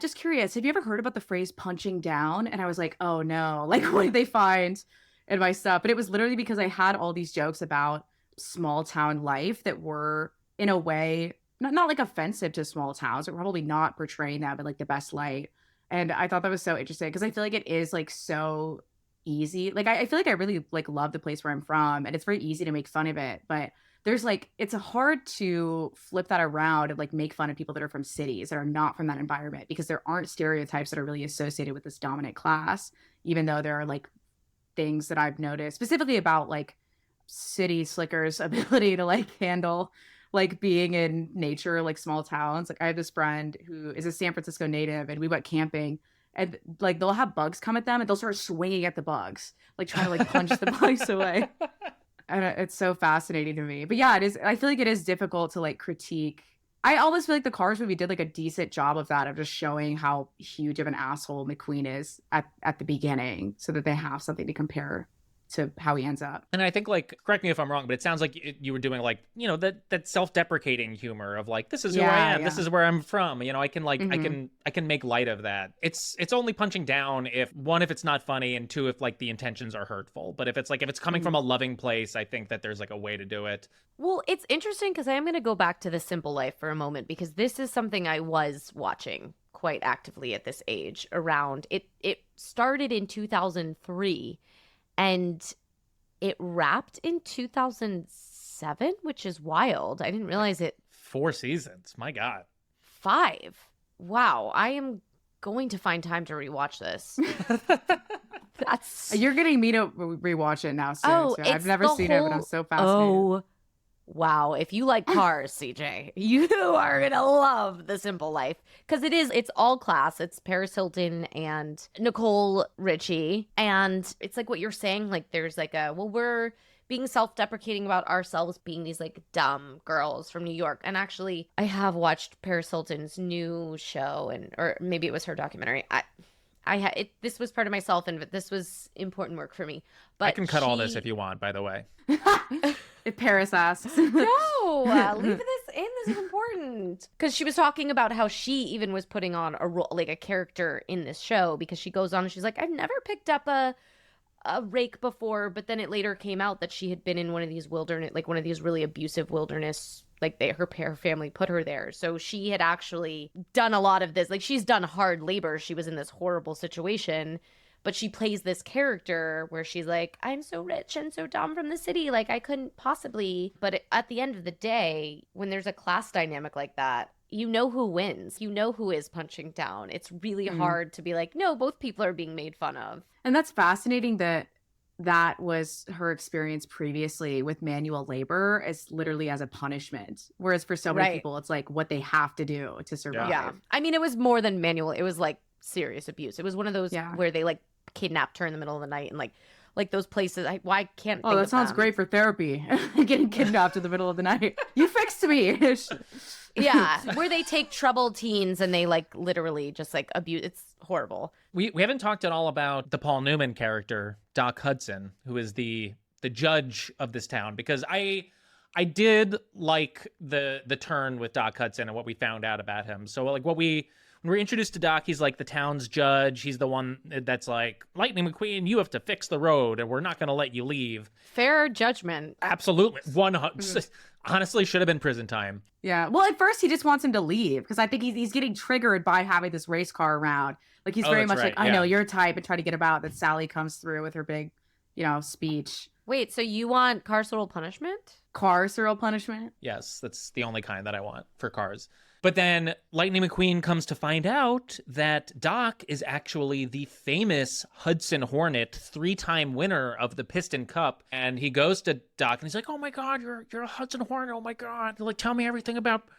just curious, have you ever heard about the phrase punching down? And I was like, oh no, like, what did they find in my stuff? But it was literally because I had all these jokes about small town life that were, in a way, not like offensive to small towns, or probably not portraying them in like the best light. And I thought that was so interesting because I feel like it is like so easy. Like, I feel like I really like love the place where I'm from, and it's very easy to make fun of it. But there's like, it's hard to flip that around and like make fun of people that are from cities that are not from that environment, because there aren't stereotypes that are really associated with this dominant class, even though there are like things that I've noticed specifically about like city slickers' ability to like handle like being in nature, like small towns. Like, I have this friend who is a San Francisco native, and we went camping, and like they'll have bugs come at them and they'll start swinging at the bugs, like trying to like punch the bugs away. And it's so fascinating to me. But yeah, it is. I feel like it is difficult to like critique. I always feel like the Cars movie did like a decent job of that, of just showing how huge of an asshole McQueen is at the beginning, so that they have something to compare to how he ends up.
And I think, like, correct me if I'm wrong, but it sounds like you were doing like, you know, that self-deprecating humor of like, this is who I am, this is where I'm from. You know, I can like, I can make light of that. It's only punching down if it's not funny, and two, if like the intentions are hurtful. But if it's coming from a loving place, I think that there's like a way to do it.
Well, it's interesting because I am going to go back to The Simple Life for a moment, because this is something I was watching quite actively at this age around. It started in 2003. And it wrapped in 2007, which is wild. I didn't realize it.
4 seasons. My God.
5. Wow. I am going to find time to rewatch this.
You're getting me to rewatch it now soon.
Oh,
I've never seen it, but I'm so fascinated.
Oh, wow. If you like Cars, CJ, you are going to love The Simple Life. Because it's all class. It's Paris Hilton and Nicole Richie. And it's like what you're saying. Like, there's like we're being self-deprecating about ourselves being these like dumb girls from New York. And actually, I have watched Paris Hilton's new show, or maybe it was her documentary. This was part of myself, and this was important work for me. But
I can cut all this if you want, by the way.
If Paris asks.
No, leave this in. This is important. Because she was talking about how she even was putting on a role, like a character in this show, because she goes on and she's like, I've never picked up a rake before, but then it later came out that she had been in one of these wilderness, like one of these really abusive wilderness, like her family put her there. So she had actually done a lot of this. Like, she's done hard labor. She was in this horrible situation, but she plays this character where she's like, I'm so rich and so dumb from the city. Like, I couldn't possibly. But at the end of the day, when there's a class dynamic like that, you know who wins. You know who is punching down. It's really hard to be like, no, both people are being made fun of.
And that's fascinating that was her experience previously with manual labor, as literally as a punishment. Whereas for so many people, it's like what they have to do to survive.
Yeah. I mean, it was more than manual. It was like serious abuse. It was one of those where they like kidnapped her in the middle of the night, and like those places. Why can't?
Oh, that sounds great for therapy. Getting kidnapped in the middle of the night. You fixed me.
Yeah, where they take troubled teens and they like literally just like abuse. It's horrible.
We haven't talked at all about the Paul Newman character, Doc Hudson, who is the judge of this town, because I did like the turn with Doc Hudson and what we found out about him. So like when we When we're introduced to Doc, he's like the town's judge. He's the one that's like, Lightning McQueen, you have to fix the road and we're not going to let you leave.
Fair judgment.
Absolutely. Honestly, should have been prison time.
Yeah. Well, at first he just wants him to leave because I think he's getting triggered by having this race car around. Like he's very much
right,
like, I know your type, and try to get about that. Sally comes through with her big, speech.
Wait, so you want carceral punishment?
Carceral punishment?
Yes, that's the only kind that I want for cars. But then Lightning McQueen comes to find out that Doc is actually the famous Hudson Hornet, 3-time winner of the Piston Cup. And he goes to Doc and he's like, oh my God, you're a Hudson Hornet. Oh my God. Like, tell me everything about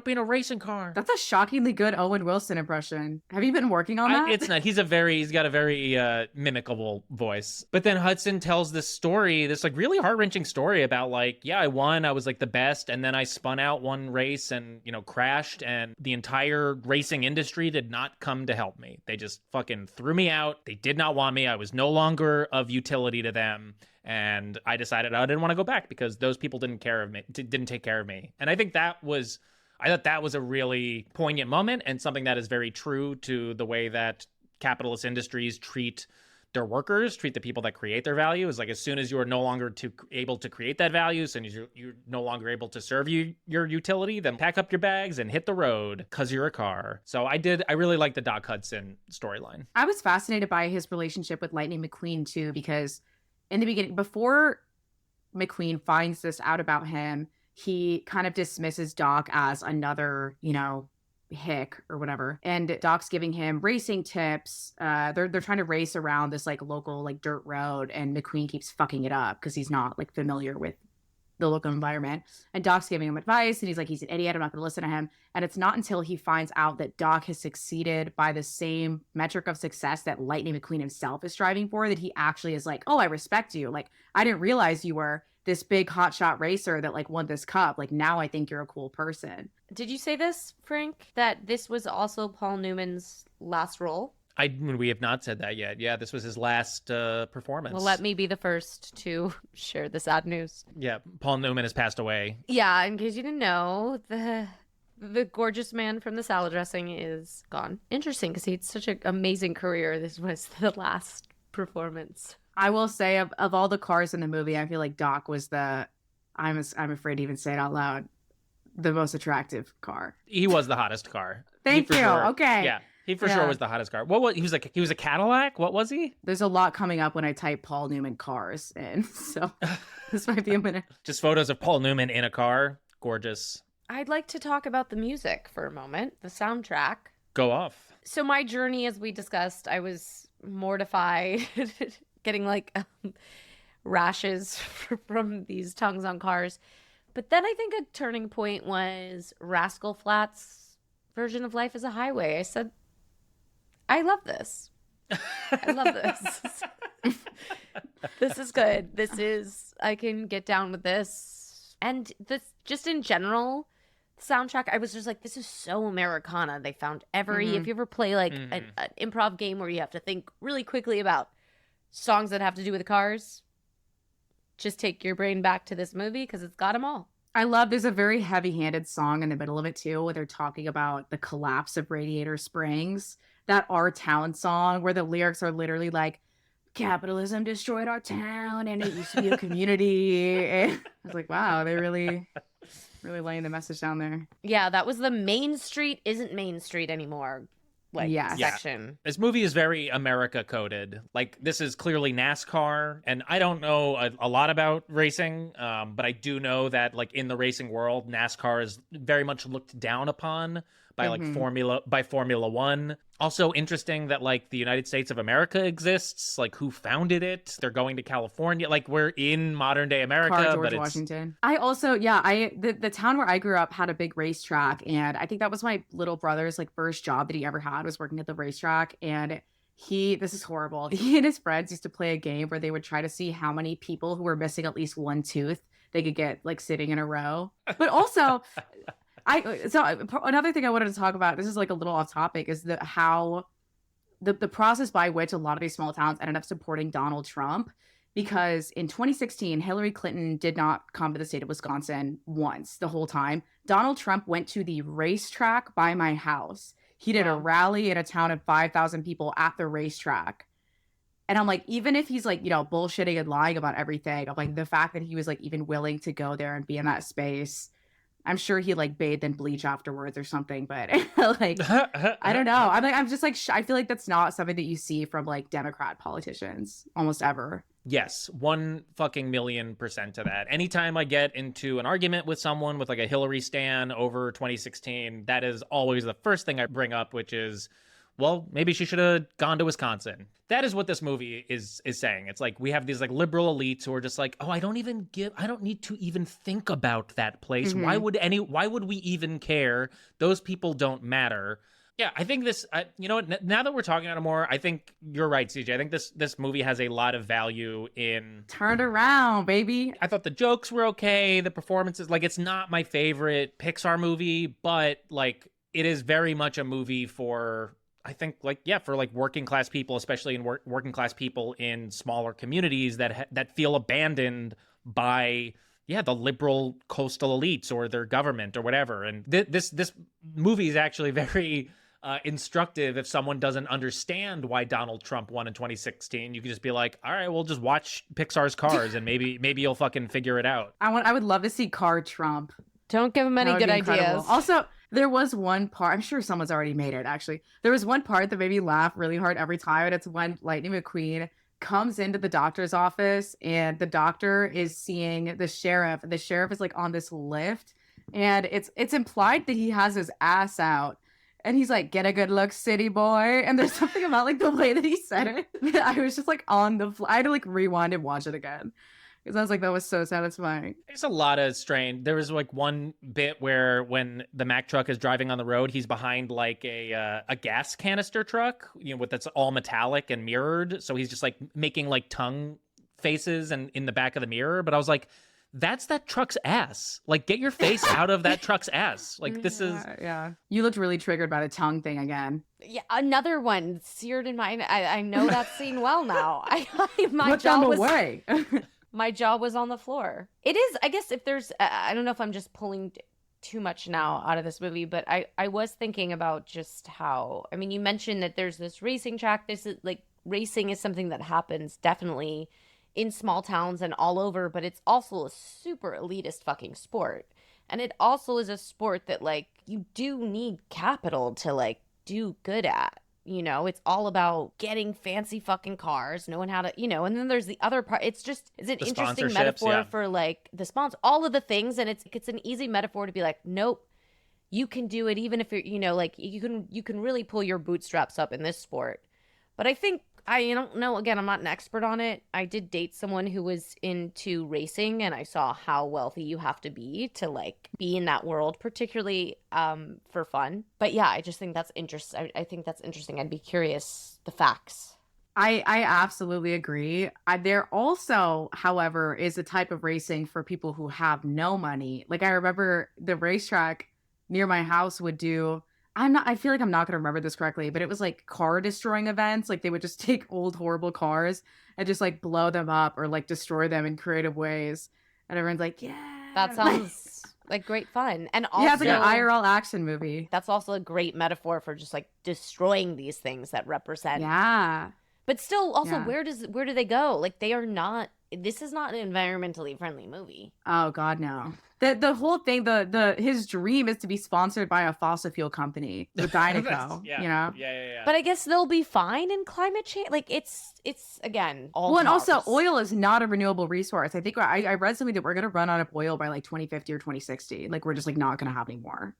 being a racing car.
That's a shockingly good Owen Wilson impression. Have you been working on that?
It's not. He's got a very mimicable voice. But then Hudson tells this story, this like really heart-wrenching story about like, yeah, I won. I was like the best. And then I spun out one race and, crashed. And the entire racing industry did not come to help me. They just fucking threw me out. They did not want me. I was no longer of utility to them. And I decided I didn't want to go back because those people didn't take care of me. And I thought that was a really poignant moment and something that is very true to the way that capitalist industries treat their workers, treat the people that create their value. Is like, as soon as you are no longer able to create that value, as soon as you're no longer able to serve your utility, then pack up your bags and hit the road because you're a car. So I really like the Doc Hudson storyline.
I was fascinated by his relationship with Lightning McQueen too, because in the beginning, before McQueen finds this out about him, he kind of dismisses Doc as another, hick or whatever. And Doc's giving him racing tips. They're trying to race around this like local like dirt road, and McQueen keeps fucking it up because he's not like familiar with the local environment. And Doc's giving him advice, and he's like, he's an idiot, I'm not gonna listen to him. And it's not until he finds out that Doc has succeeded by the same metric of success that Lightning McQueen himself is striving for that he actually is like, oh, I respect you. Like, I didn't realize you were this big hotshot racer that like won this cup. Like, now I think you're a cool person.
Did you say this, Frank, that this was also Paul Newman's last role?
We have not said that yet. Yeah, this was his last performance.
Well, let me be the first to share the sad news.
Yeah, Paul Newman has passed away.
Yeah, in case you didn't know, the gorgeous man from the salad dressing is gone. Interesting, because he had such an amazing career. This was the last performance.
I will say, of all the cars in the movie, I feel like Doc was I'm afraid to even say it out loud, the most attractive car.
He was the hottest car.
Thank you.
Sure.
Okay.
Yeah. He for sure was the hottest car. What was he was a Cadillac? What was he?
There's a lot coming up when I type Paul Newman cars in, so this might be a minute.
Just photos of Paul Newman in a car. Gorgeous.
I'd like to talk about the music for a moment, the soundtrack.
Go off.
So my journey, as we discussed, I was mortified, getting like rashes from these tongues on cars. But then I think a turning point was Rascal Flatts' version of Life is a Highway. I said, I love this. I love this. This is good. I can get down with this. And this, just in general, the soundtrack, I was just like, this is so Americana. They found if you ever play like an improv game where you have to think really quickly about songs that have to do with cars, just take your brain back to this movie because it's got them all.
I love, there's a very heavy-handed song in the middle of it too, where they're talking about the collapse of Radiator Springs. That Our Town song, where the lyrics are literally like, capitalism destroyed our town and it used to be a community. And I was like, wow, they really laying the message down there.
Yeah, that was the Main Street isn't Main Street anymore. Section.
This movie is very America coded. Like, this is clearly NASCAR, and I don't know a lot about racing, but I do know that like in the racing world, NASCAR is very much looked down upon by like Formula One. Also interesting that like the United States of America exists. Like, who founded it? They're going to California. Like, we're in modern day America,
George Washington. I also, the town where I grew up had a big racetrack, and I think that was my little brother's like first job that he ever had, was working at the racetrack. And this is horrible. He and his friends used to play a game where they would try to see how many people who were missing at least one tooth they could get like sitting in a row. But also, another thing I wanted to talk about, this is like a little off topic, is how the process by which a lot of these small towns ended up supporting Donald Trump. Because in 2016, Hillary Clinton did not come to the state of Wisconsin once the whole time. Donald Trump went to the racetrack by my house. He did a
Wow.
rally in a town of 5,000 people at the racetrack. And I'm like, even if he's like, bullshitting and lying about everything, I'm like, the fact that he was like even willing to go there and be in that space, I'm sure he like bathed in bleach afterwards or something. But like, I don't know. I'm just like, I feel like that's not something that you see from like Democrat politicians almost ever.
Yes, 1,000,000% to that. Anytime I get into an argument with someone with like a Hillary stan over 2016, that is always the first thing I bring up, which is, well, maybe she should have gone to Wisconsin. That is what this movie is saying. It's like we have these like liberal elites who are just like, oh, I don't need to even think about that place.
Mhm.
Why would we even care? Those people don't matter. Yeah, I think this, you know what, now that we're talking about it more, I think you're right, CJ. I think this movie has a lot of value in...
Turned around, baby.
I thought the jokes were okay, the performances, like, it's not my favorite Pixar movie, but, like, it is very much a movie for, I think, like, yeah, for, like, working class people, especially in working class people in smaller communities that feel abandoned by... yeah, the liberal coastal elites or their government or whatever. And this movie is actually very instructive if someone doesn't understand why Donald Trump won in 2016. You can just be like, all right, we'll just watch Pixar's Cars and maybe you'll fucking figure it out.
I would love to see Car Trump.
Don't give him any
That would
good
be incredible.
ideas.
Also, there was one part, I'm sure someone's already made it actually. There was one part that made me laugh really hard every time, and it's when Lightning McQueen comes into the doctor's office and the doctor is seeing the sheriff. The sheriff is like on this lift, and it's implied that he has his ass out. And he's like, get a good look, city boy. And there's something about like the way that he said it that I was just like on the I had to like rewind and watch it again. Because I was like, that was so satisfying.
There's a lot of strain. There was like one bit where when the Mack truck is driving on the road, he's behind like a gas canister truck, that's all metallic and mirrored. So he's just like making like tongue faces and in the back of the mirror. But I was like, that's that truck's ass. Like, get your face out of that truck's ass. Like, this is...
Yeah. You looked really triggered by the tongue thing again.
Yeah, another one seared in my... I know that scene well now. My
Put
jaw
them
was...
away.
My jaw was on the floor. It is, I guess, if there's... I don't know if I'm just pulling too much now out of this movie, but I was thinking about just how... I mean, you mentioned that there's this racing track. This is, like, racing is something that happens definitely in small towns and all over, but it's also a super elitist fucking sport. And it also is a sport that, like, you do need capital to, like, do good at. It's all about getting fancy fucking cars, knowing how to, and then there's the other part. It's an interesting metaphor for, like, the sponsor, all of the things. And it's an easy metaphor to be like, nope, you can do it even if you're, like, you can really pull your bootstraps up in this sport. But I think, I don't know, again, I'm not an expert on it. I did date someone who was into racing, and I saw how wealthy you have to be to, like, be in that world, particularly for fun. But yeah, I just think that's interesting. I think that's interesting. I'd be curious, the facts.
I absolutely agree. There also, however, is a type of racing for people who have no money. Like, I remember the racetrack near my house would do... I feel like I'm not going to remember this correctly, but it was like car destroying events. Like, they would just take old, horrible cars and just like blow them up or like destroy them in creative ways. And everyone's like, yeah.
That sounds like great fun. And also,
yeah, it's like an IRL action movie.
That's also a great metaphor for just like destroying these things that represent.
Yeah.
But still, also,
Yeah.
where do they go? Like, they are not, this is not an environmentally friendly movie.
Oh God, no. The whole thing, his dream is to be sponsored by a fossil fuel company, the Dynaco.
Yeah.
But I guess they'll be fine in climate change. Like, it's again, all
Well, and also
cars.
oil is not a renewable resource. I think I read something that we're going to run out of oil by like 2050 or 2060. Like, we're just like not going to have any more.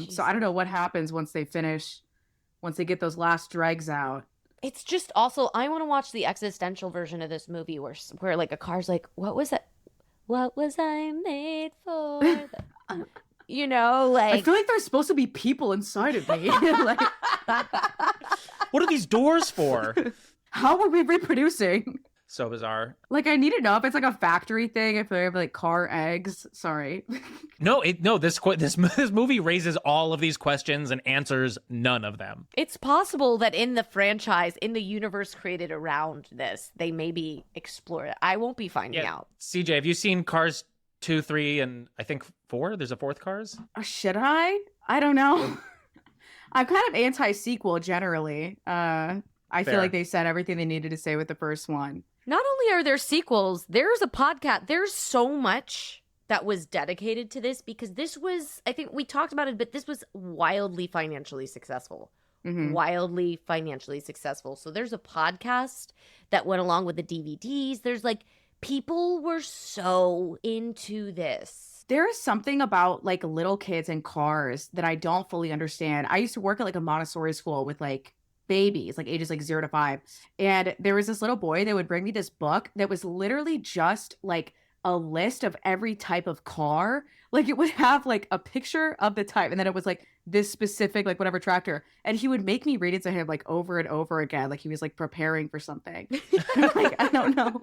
So I don't know what happens once they get those last dregs out.
It's just also, I want to watch the existential version of this movie where like a car's like, what was that? What was I made for? Like,
I feel like there's supposed to be people inside of me. Like,
What are these doors for?
how are we reproducing?
So bizarre.
Like, I need to know if it's like a factory thing, if they have like car eggs. Sorry.
This movie raises all of these questions and answers none of them.
it's possible that in the franchise, in the universe created around this, they maybe explore it. I won't be finding out.
CJ, have you seen Cars 2, 3, and I think 4? There's a fourth Cars?
Should I? I don't know. I'm kind of anti-sequel generally. I feel
Fair.
like they said everything they needed to say with the first one.
Not only are there sequels, there's a podcast. There's so much that was dedicated to this because this was, I think we talked about it, but this was wildly financially successful. Wildly financially successful. So there's a podcast that went along with the DVDs. There's like, people were so into this.
There is something about like little kids and cars that I don't fully understand. I used to work at like a Montessori school with like babies, like ages like 0 to 5. And there was this little boy that would bring me this book that was literally just like a list of every type of car. Like it would have like a picture of the type and then it was like this specific like whatever tractor. And he would make me read it to him like over and over again. Like he was like preparing for something. Like, I don't know.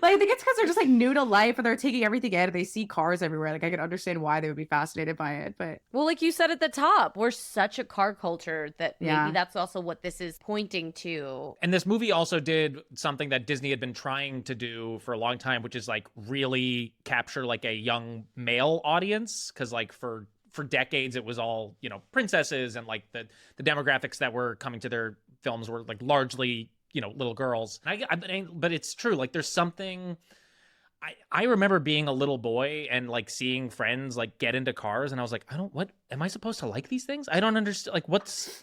Like I think it's because they're just like new to life and they're taking everything in and they see cars everywhere. Like I can understand why they would be fascinated by it. But
well, like you said at the top, we're such a car culture that maybe
Yeah.
that's also what this is pointing to.
And this movie also did something that Disney had been trying to do for a long time, which is like really capture like a young male audience. Cause like for decades, it was all, you know, princesses and like the demographics that were coming to their films were like largely, you know, little girls. But it's true. Like there's something, I remember being a little boy and like seeing friends like get into cars. And I was like, what am I supposed to like these things? I don't understand. Like what's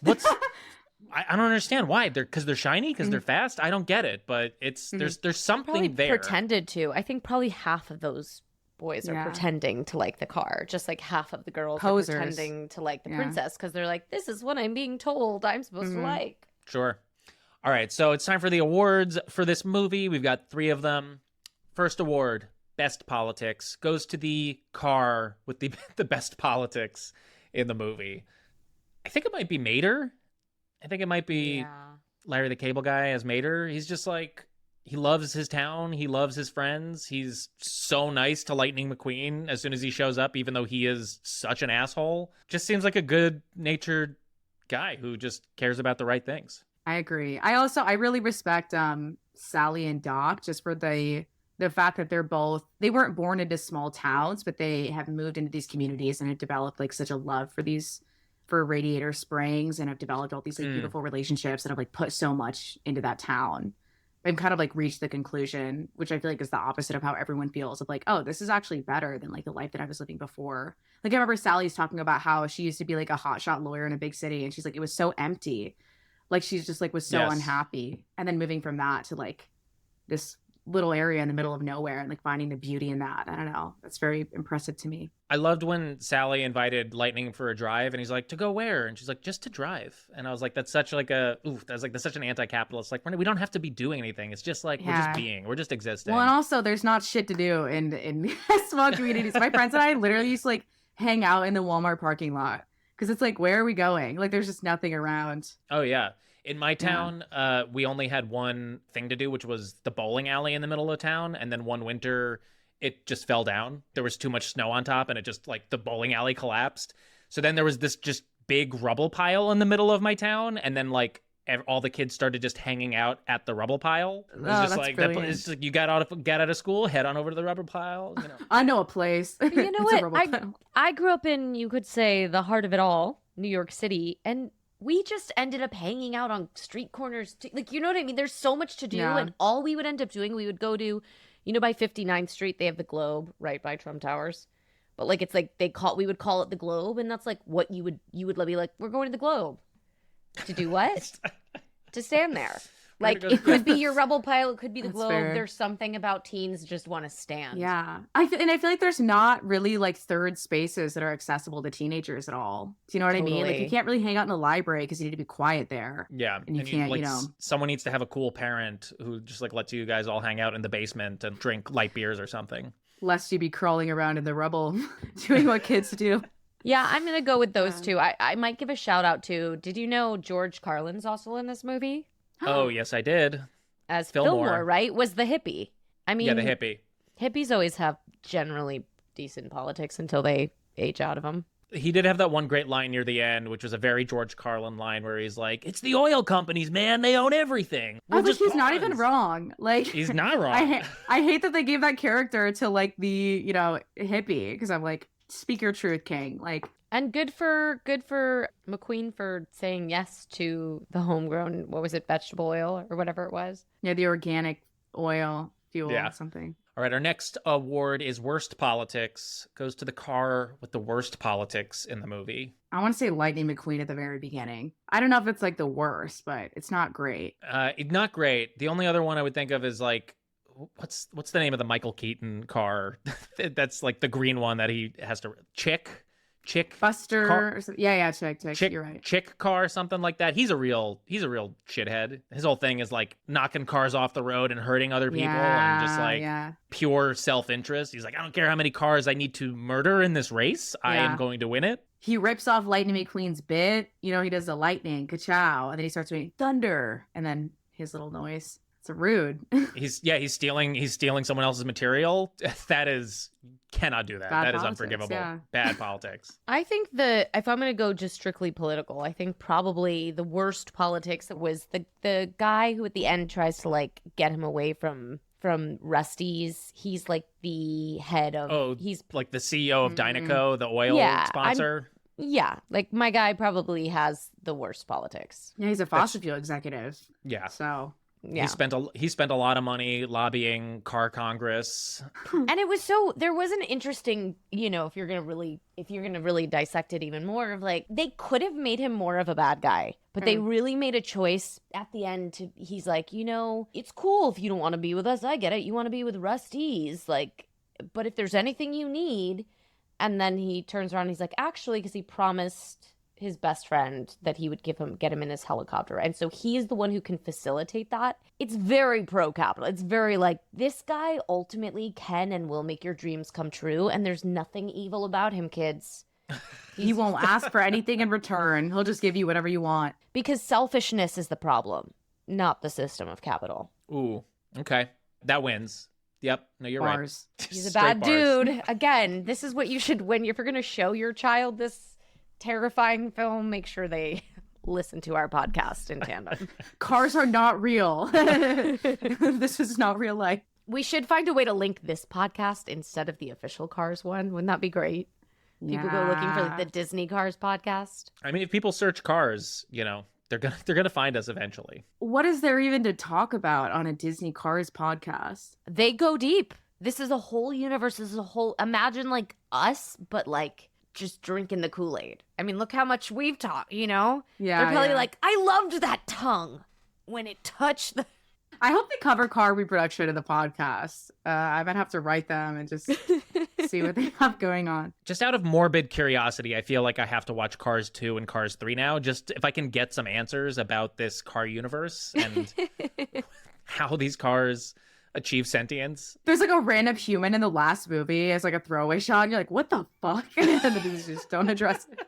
I don't understand why because they're shiny, because they're fast. I don't get it, but it's there's something
Probably
there.
pretended to. I think probably half of those boys are
Yeah.
pretending to like the car, just like half of the girls
Posers.
are pretending to like the
Yeah.
princess because they're like, this is what I'm being told I'm supposed to like.
Sure. All right, so it's time for the awards for this movie. We've got 3 of them. First award, Best Politics, goes to the car with the best politics in the movie. I think it might be Mater. I think it might be Larry the Cable Guy as Mater. He's just like, he loves his town. He loves his friends. He's so nice to Lightning McQueen as soon as he shows up, even though he is such an asshole. Just seems like a good-natured guy who just cares about the right things.
I agree. I really respect Sally and Doc just for the fact that they weren't born into small towns, but they have moved into these communities and have developed like such a love for Radiator Springs and have developed all these like beautiful relationships that have like put so much into that town. And kind of like reached the conclusion, which I feel like is the opposite of how everyone feels of like, oh, this is actually better than like the life that I was living before. Like I remember Sally's talking about how she used to be like a hotshot lawyer in a big city and she's like, it was so empty. Like she's just like was so
Yes.
unhappy. And then moving from that to like this little area in the middle of nowhere and like finding the beauty in that. I don't know. That's very impressive to me.
I loved when Sally invited Lightning for a drive, and he's like, "To go where?" And she's like, "Just to drive." And I was like, "That's such like that's such an anti-capitalist. Like, we don't have to be doing anything. It's just like we're
Yeah.
just being, we're just existing."
Well, and also there's not shit to do in small communities. My friends and I literally used to like hang out in the Walmart parking lot because it's like, where are we going? Like there's just nothing around.
Oh yeah. In my town, we only had one thing to do, which was the bowling alley in the middle of town. And then one winter, it just fell down. There was too much snow on top, and it just like the bowling alley collapsed. So then there was this just big rubble pile in the middle of my town, and then like all the kids started just hanging out at the rubble pile. It was just
that's
like
brilliant.
it's just like you got out of school, head on over to the rubble pile. You know.
I know a place.
You know
It's a
what?
rubble pile.
I grew up in, you could say, the heart of it all, New York City, and we just ended up hanging out on street corners. Like, you know what I mean? There's so much to do,
Yeah.
and all we would end up doing, we would go to, you know, by 59th Street, they have the Globe right by Trump Towers. But like, it's like we would call it the Globe, and that's like what you would be like, we're going to the Globe. To do what? To stand there. Like,
gonna go
it could be your rubble pile, it could be the
That's
Globe.
fair.
There's something about teens just want to stand.
Yeah. I feel like there's not really like third spaces that are accessible to teenagers at all. Do you know what I mean? Like
Totally.
you can't really hang out in the library because you need to be quiet there.
Yeah,
And you can't,
like,
you know.
someone needs to have a cool parent who just like lets you guys all hang out in the basement and drink light beers or something.
Lest you be crawling around in the rubble doing what kids do.
Yeah, I'm going to go with those
Yeah.
two. I might give a shout out to, did you know George Carlin's also in this movie?
Oh yes, I did.
As
Fillmore.
Fillmore, right? Was the hippie. I mean,
Yeah, the hippie.
hippies always have generally decent politics until they age out of them.
He did have that one great line near the end, which was a very George Carlin line where he's like, "It's the oil companies, man. They own everything."
I was like,
just
he's not even
pawns."
wrong. Like
He's not wrong.
I hate that they gave that character to like the, you know, hippie because I'm like, Speak your truth, King. Like,
And good for McQueen for saying yes to the homegrown, what was it, vegetable oil or whatever it was.
yeah, the organic oil fuel
Yeah.
or something.
All right, our next award is worst politics. Goes to the car with the worst politics in the movie.
I want to say Lightning McQueen at the very beginning. I don't know if it's like the worst, but it's not great.
Not great. The only other one I would think of is like, what's the name of the Michael Keaton car? That's like the green one that he has to Chick
Buster
car?
or something. Yeah, Chick. You're right.
Chick car, something like that. He's a real shithead. His whole thing is like knocking cars off the road and hurting other people and just like pure self-interest. He's like, I don't care how many cars I need to murder in this race. I am going to win it.
He rips off Lightning McQueen's bit. You know, he does the lightning, ka-chow, and then he starts doing thunder, and then his little noise. It's rude.
He's stealing someone else's material. Cannot do that.
Bad
that is
politics,
unforgivable.
yeah.
Bad politics.
I think if I'm going to go just strictly political, I think probably the worst politics was the guy who at the end tries to like get him away from Rusty's. He's like the head of he's
like the CEO of Dynaco, the oil sponsor.
Like my guy probably has the worst politics.
Yeah, he's a fossil fuel executive.
Yeah.
So
yeah.
He spent a lot of money lobbying car Congress.
And it was there was an interesting, you know, if you're gonna really dissect it even more, of like they could have made him more of a bad guy, but they really made a choice at the end he's like, you know, it's cool if you don't want to be with us, I get it, you want to be with Rusty's, like, but if there's anything you need. And then he turns around and he's like, actually, because he promised his best friend that he would get him in his helicopter. And so he is the one who can facilitate that. It's very pro-capital. It's very like, this guy ultimately can and will make your dreams come true. And there's nothing evil about him, kids.
He won't ask for anything in return. He'll just give you whatever you want.
Because selfishness is the problem, not the system of capital.
Ooh, okay. That wins. Yep. No, you're
Bars.
right.
He's a bad dude. Again, this is what you should, if you're going to show your child this terrifying film, make sure they listen to our podcast in tandem.
Cars are not real. This is not real life.
We should find a way to link this podcast instead of the official Cars one. Wouldn't that be great? People go looking for like, the Disney Cars podcast.
I mean, if people search Cars, you know, they're gonna find us eventually.
What is there even to talk about on a Disney Cars podcast?
They go deep. This is a whole universe. This is a whole, imagine like us, but like just drinking the Kool-Aid. I mean, look how much we've talked, you know?
Yeah.
They're probably like, I loved that tongue when it touched the...
I hope they cover car reproduction in the podcast. I might have to write them and just see what they have going on.
Just out of morbid curiosity, I feel like I have to watch Cars 2 and Cars 3 now, just if I can get some answers about this car universe and how these cars achieve sentience.
There's like a random human in the last movie as like a throwaway shot, and you're like, what the fuck? And then they just don't address it.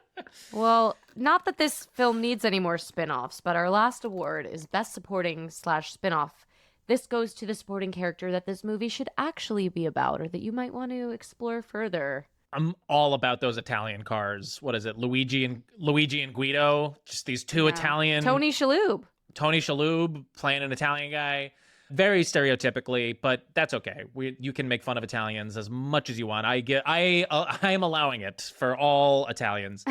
Well, not that this film needs any more spin-offs, but our last award is Best Supporting / Spin-Off. This goes to the supporting character that this movie should actually be about, or that you might want to explore further.
I'm all about those Italian cars. What is it? Luigi and Guido. Just these two Italian.
Tony Shalhoub
playing an Italian guy. Very stereotypically, but that's okay. You can make fun of Italians as much as you want. I am allowing it for all Italians.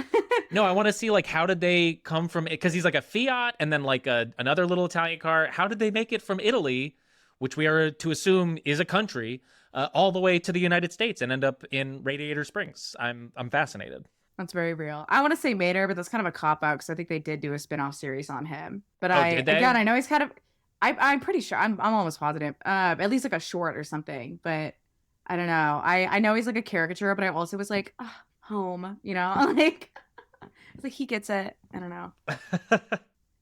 No, I want to see like how did they come from it, because he's like a Fiat and then like another little Italian car. How did they make it from Italy, which we are to assume is a country, all the way to the United States and end up in Radiator Springs? I'm fascinated.
That's very real. I want to say Mater, but that's kind of a cop-out because I think they did do a spin-off series on him. But
did they?
Again, I know he's kind of... I'm pretty sure. I'm almost positive. At least like a short or something. But I don't know. I know he's like a caricature, but I also was like, home, you know? Like, it's like he gets it. I don't know.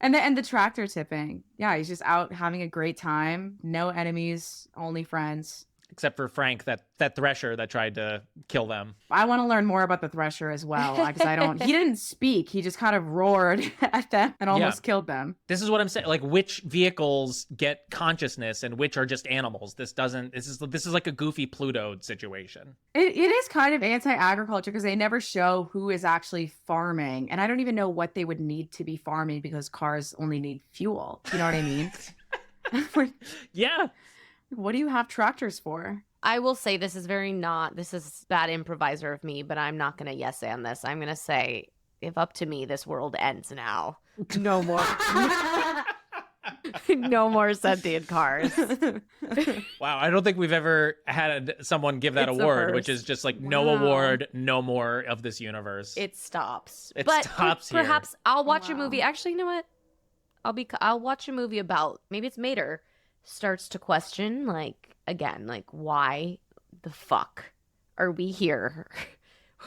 And the tractor tipping. Yeah, he's just out having a great time. No enemies, only friends.
Except for Frank, that Thresher that tried to kill them.
I want to learn more about the Thresher as well, because he didn't speak. He just kind of roared at them and almost killed them.
This is what I'm saying. Like, which vehicles get consciousness and which are just animals? This is like a goofy Pluto situation.
It is kind of anti-agriculture because they never show who is actually farming. And I don't even know what they would need to be farming because cars only need fuel. You know what I mean?
Yeah.
What do you have tractors for?
I will say this is this is bad improviser of me, but I'm not going to yes and this. I'm going to say, if up to me, this world ends now. No more. No more sentient cars.
Wow, I don't think we've ever had someone give that
It's a
award,
first.
which is just like no
Wow.
award, no more of this universe.
It stops.
It
but
stops here.
perhaps I'll watch a
Wow.
movie. Actually, you know what? I'll watch a movie about, maybe it's Mater starts to question, like, again, like, why the fuck are we here?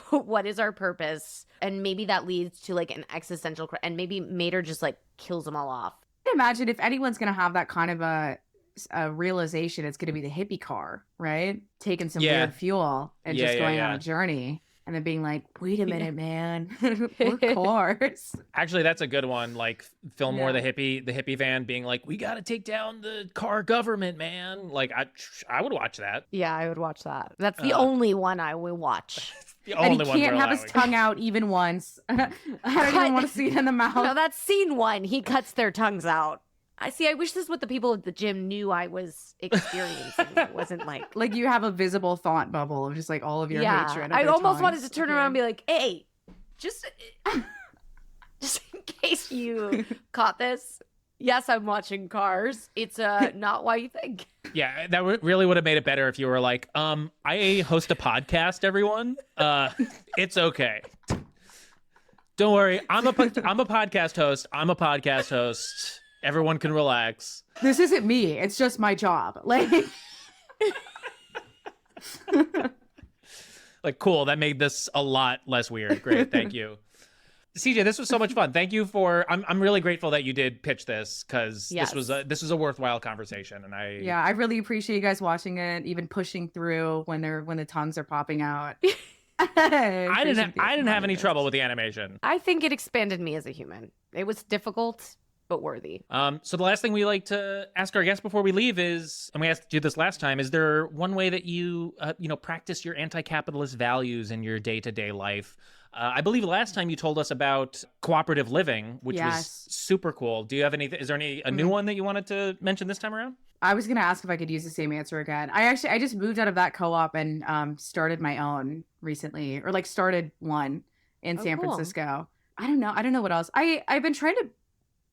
What is our purpose? And maybe that leads to like an existential and maybe Mater just like kills them all off.
I can imagine if anyone's going to have that kind of a realization, it's going to be the hippie car, right? Taking some
Yeah.
weird fuel and
Yeah,
just
yeah,
going
yeah.
on a journey and then being like, wait a minute, man, we're cars.
Actually, that's a good one. Like Fillmore,
Yeah.
the hippie van, being like, "We got to take down the car government, man." Like, I would watch that.
Yeah, I would watch that. That's the only one I will watch.
The
And
only
he
one
can't
we're
have his
allowing.
tongue out even once. I don't even want to see it in the mouth.
No, that's scene one. He cuts their tongues out. I wish this is what the people at the gym knew I was experiencing. It wasn't like
You have a visible thought bubble of just like all of your hatred. of
I
their
almost wanted
tongues.
to turn around and be like, hey, just in case you caught this. Yes, I'm watching Cars. It's not why you think.
Yeah, that really would have made it better if you were like, I host a podcast, everyone. It's okay. Don't worry. I'm a podcast host. I'm a podcast host. Everyone can relax.
This isn't me. It's just my job. Like,
Like, cool. That made this a lot less weird. Great. Thank you. CJ, this was so much fun. Thank you for. I'm really grateful that you did pitch this because
Yes.
this was a worthwhile conversation, and
yeah, I really appreciate you guys watching it, even pushing through when the tongues are popping out.
I didn't have any trouble with the animation.
I think it expanded me as a human. It was difficult, but worthy.
So the last thing we like to ask our guests before we leave is, and we asked you this last time, is there one way that you practice your anti-capitalist values in your day-to-day life? I believe last time you told us about cooperative living, which was
Yes.
super cool. Do you have is there a new one that you wanted to mention this time around?
I was gonna ask if I could use the same answer again. I just moved out of that co-op and started my own recently, or like started one in
Oh,
San
cool.
Francisco. I don't know what else. I've been trying to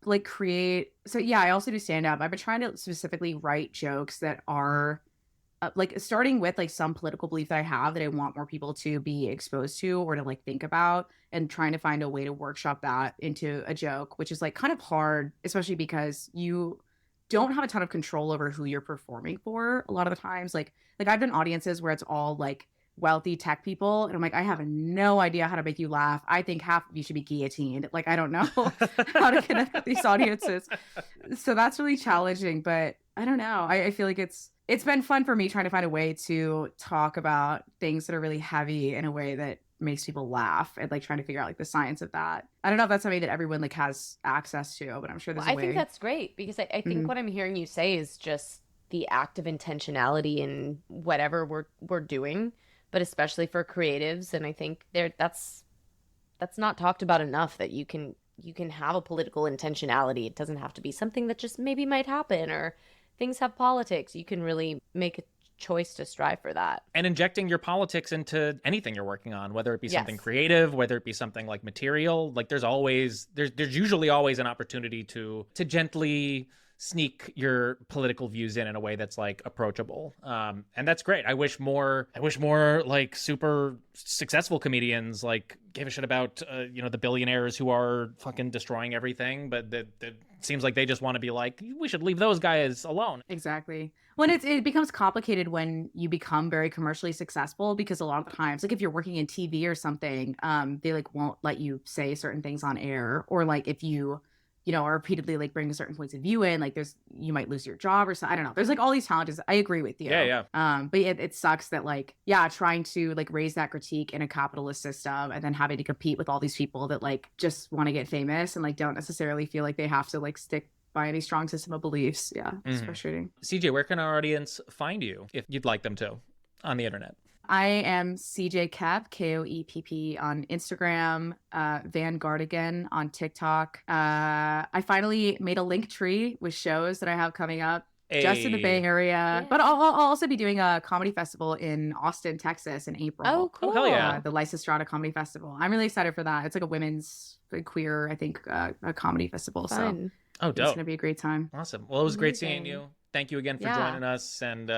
like create. So yeah, I also do stand up. I've been trying to specifically write jokes that are like starting with like some political belief that I have that I want more people to be exposed to or to like think about, and trying to find a way to workshop that into a joke, which is like kind of hard, especially because you don't have a ton of control over who you're performing for a lot of the times. Like I've done audiences where it's all like wealthy tech people, and I'm like, I have no idea how to make you laugh. I think half of you should be guillotined. Like, I don't know how to connect with these audiences. So that's really challenging, but I don't know. I feel like it's been fun for me trying to find a way to talk about things that are really heavy in a way that makes people laugh, and like trying to figure out like the science of that. I don't know if that's something that everyone like has access to, but I'm sure there's a
I
way.
think that's great because I think what I'm hearing you say is just the act of intentionality in whatever we're doing, but especially for creatives. And I think that's not talked about enough, that you can have a political intentionality. It doesn't have to be something that just maybe might happen, or things have politics. You can really make a choice to strive for that.
And injecting your politics into anything you're working on, whether it be something
Yes.
creative, whether it be something like material, like there's usually always an opportunity to gently sneak your political views in a way that's like approachable. And that's great. I wish more like super successful comedians like gave a shit about the billionaires who are fucking destroying everything, but that seems like they just want to be like, we should leave those guys alone.
Exactly. When it becomes complicated when you become very commercially successful, because a lot of times, like if you're working in TV or something, they like won't let you say certain things on air, or like if you are repeatedly like bringing certain points of view in, like you might lose your job or something. I don't know. There's like all these challenges. I agree with you.
Yeah.
But it sucks that like, trying to like raise that critique in a capitalist system and then having to compete with all these people that like just want to get famous and like don't necessarily feel like they have to like stick by any strong system of beliefs. Yeah, it's frustrating.
CJ, where can our audience find you if you'd like them to on the internet?
I am CJ Koepp, Koepp on Instagram, Vanguardigan on TikTok. I finally made a link tree with shows that I have coming up just in the Bay Area.
Yeah.
But I'll also be doing a comedy festival in Austin, Texas in April.
Oh, cool.
Oh, hell yeah.
The Lysistrata Comedy Festival. I'm really excited for that. It's like a women's queer, I think, a comedy festival.
Fun.
Oh,
So it's
dope.
going to be a great time.
Awesome. Well, it was great
Amazing.
seeing you. Thank you again for
Yeah.
joining us. And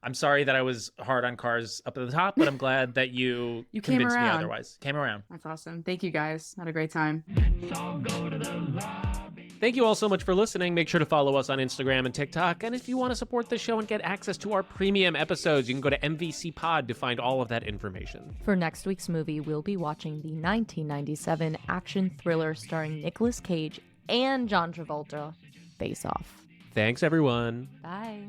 I'm sorry that I was hard on Cars up at the top, but I'm glad that you
You came
convinced me
around.
otherwise. Came around.
That's awesome. Thank you guys. Had a great time.
Thank you all so much for listening. Make sure to follow us on Instagram and TikTok. And if you want to support the show and get access to our premium episodes, you can go to MVC Pod to find all of that information.
For next week's movie, we'll be watching the 1997 action thriller starring Nicolas Cage and John Travolta, Face Off.
Thanks, everyone.
Bye.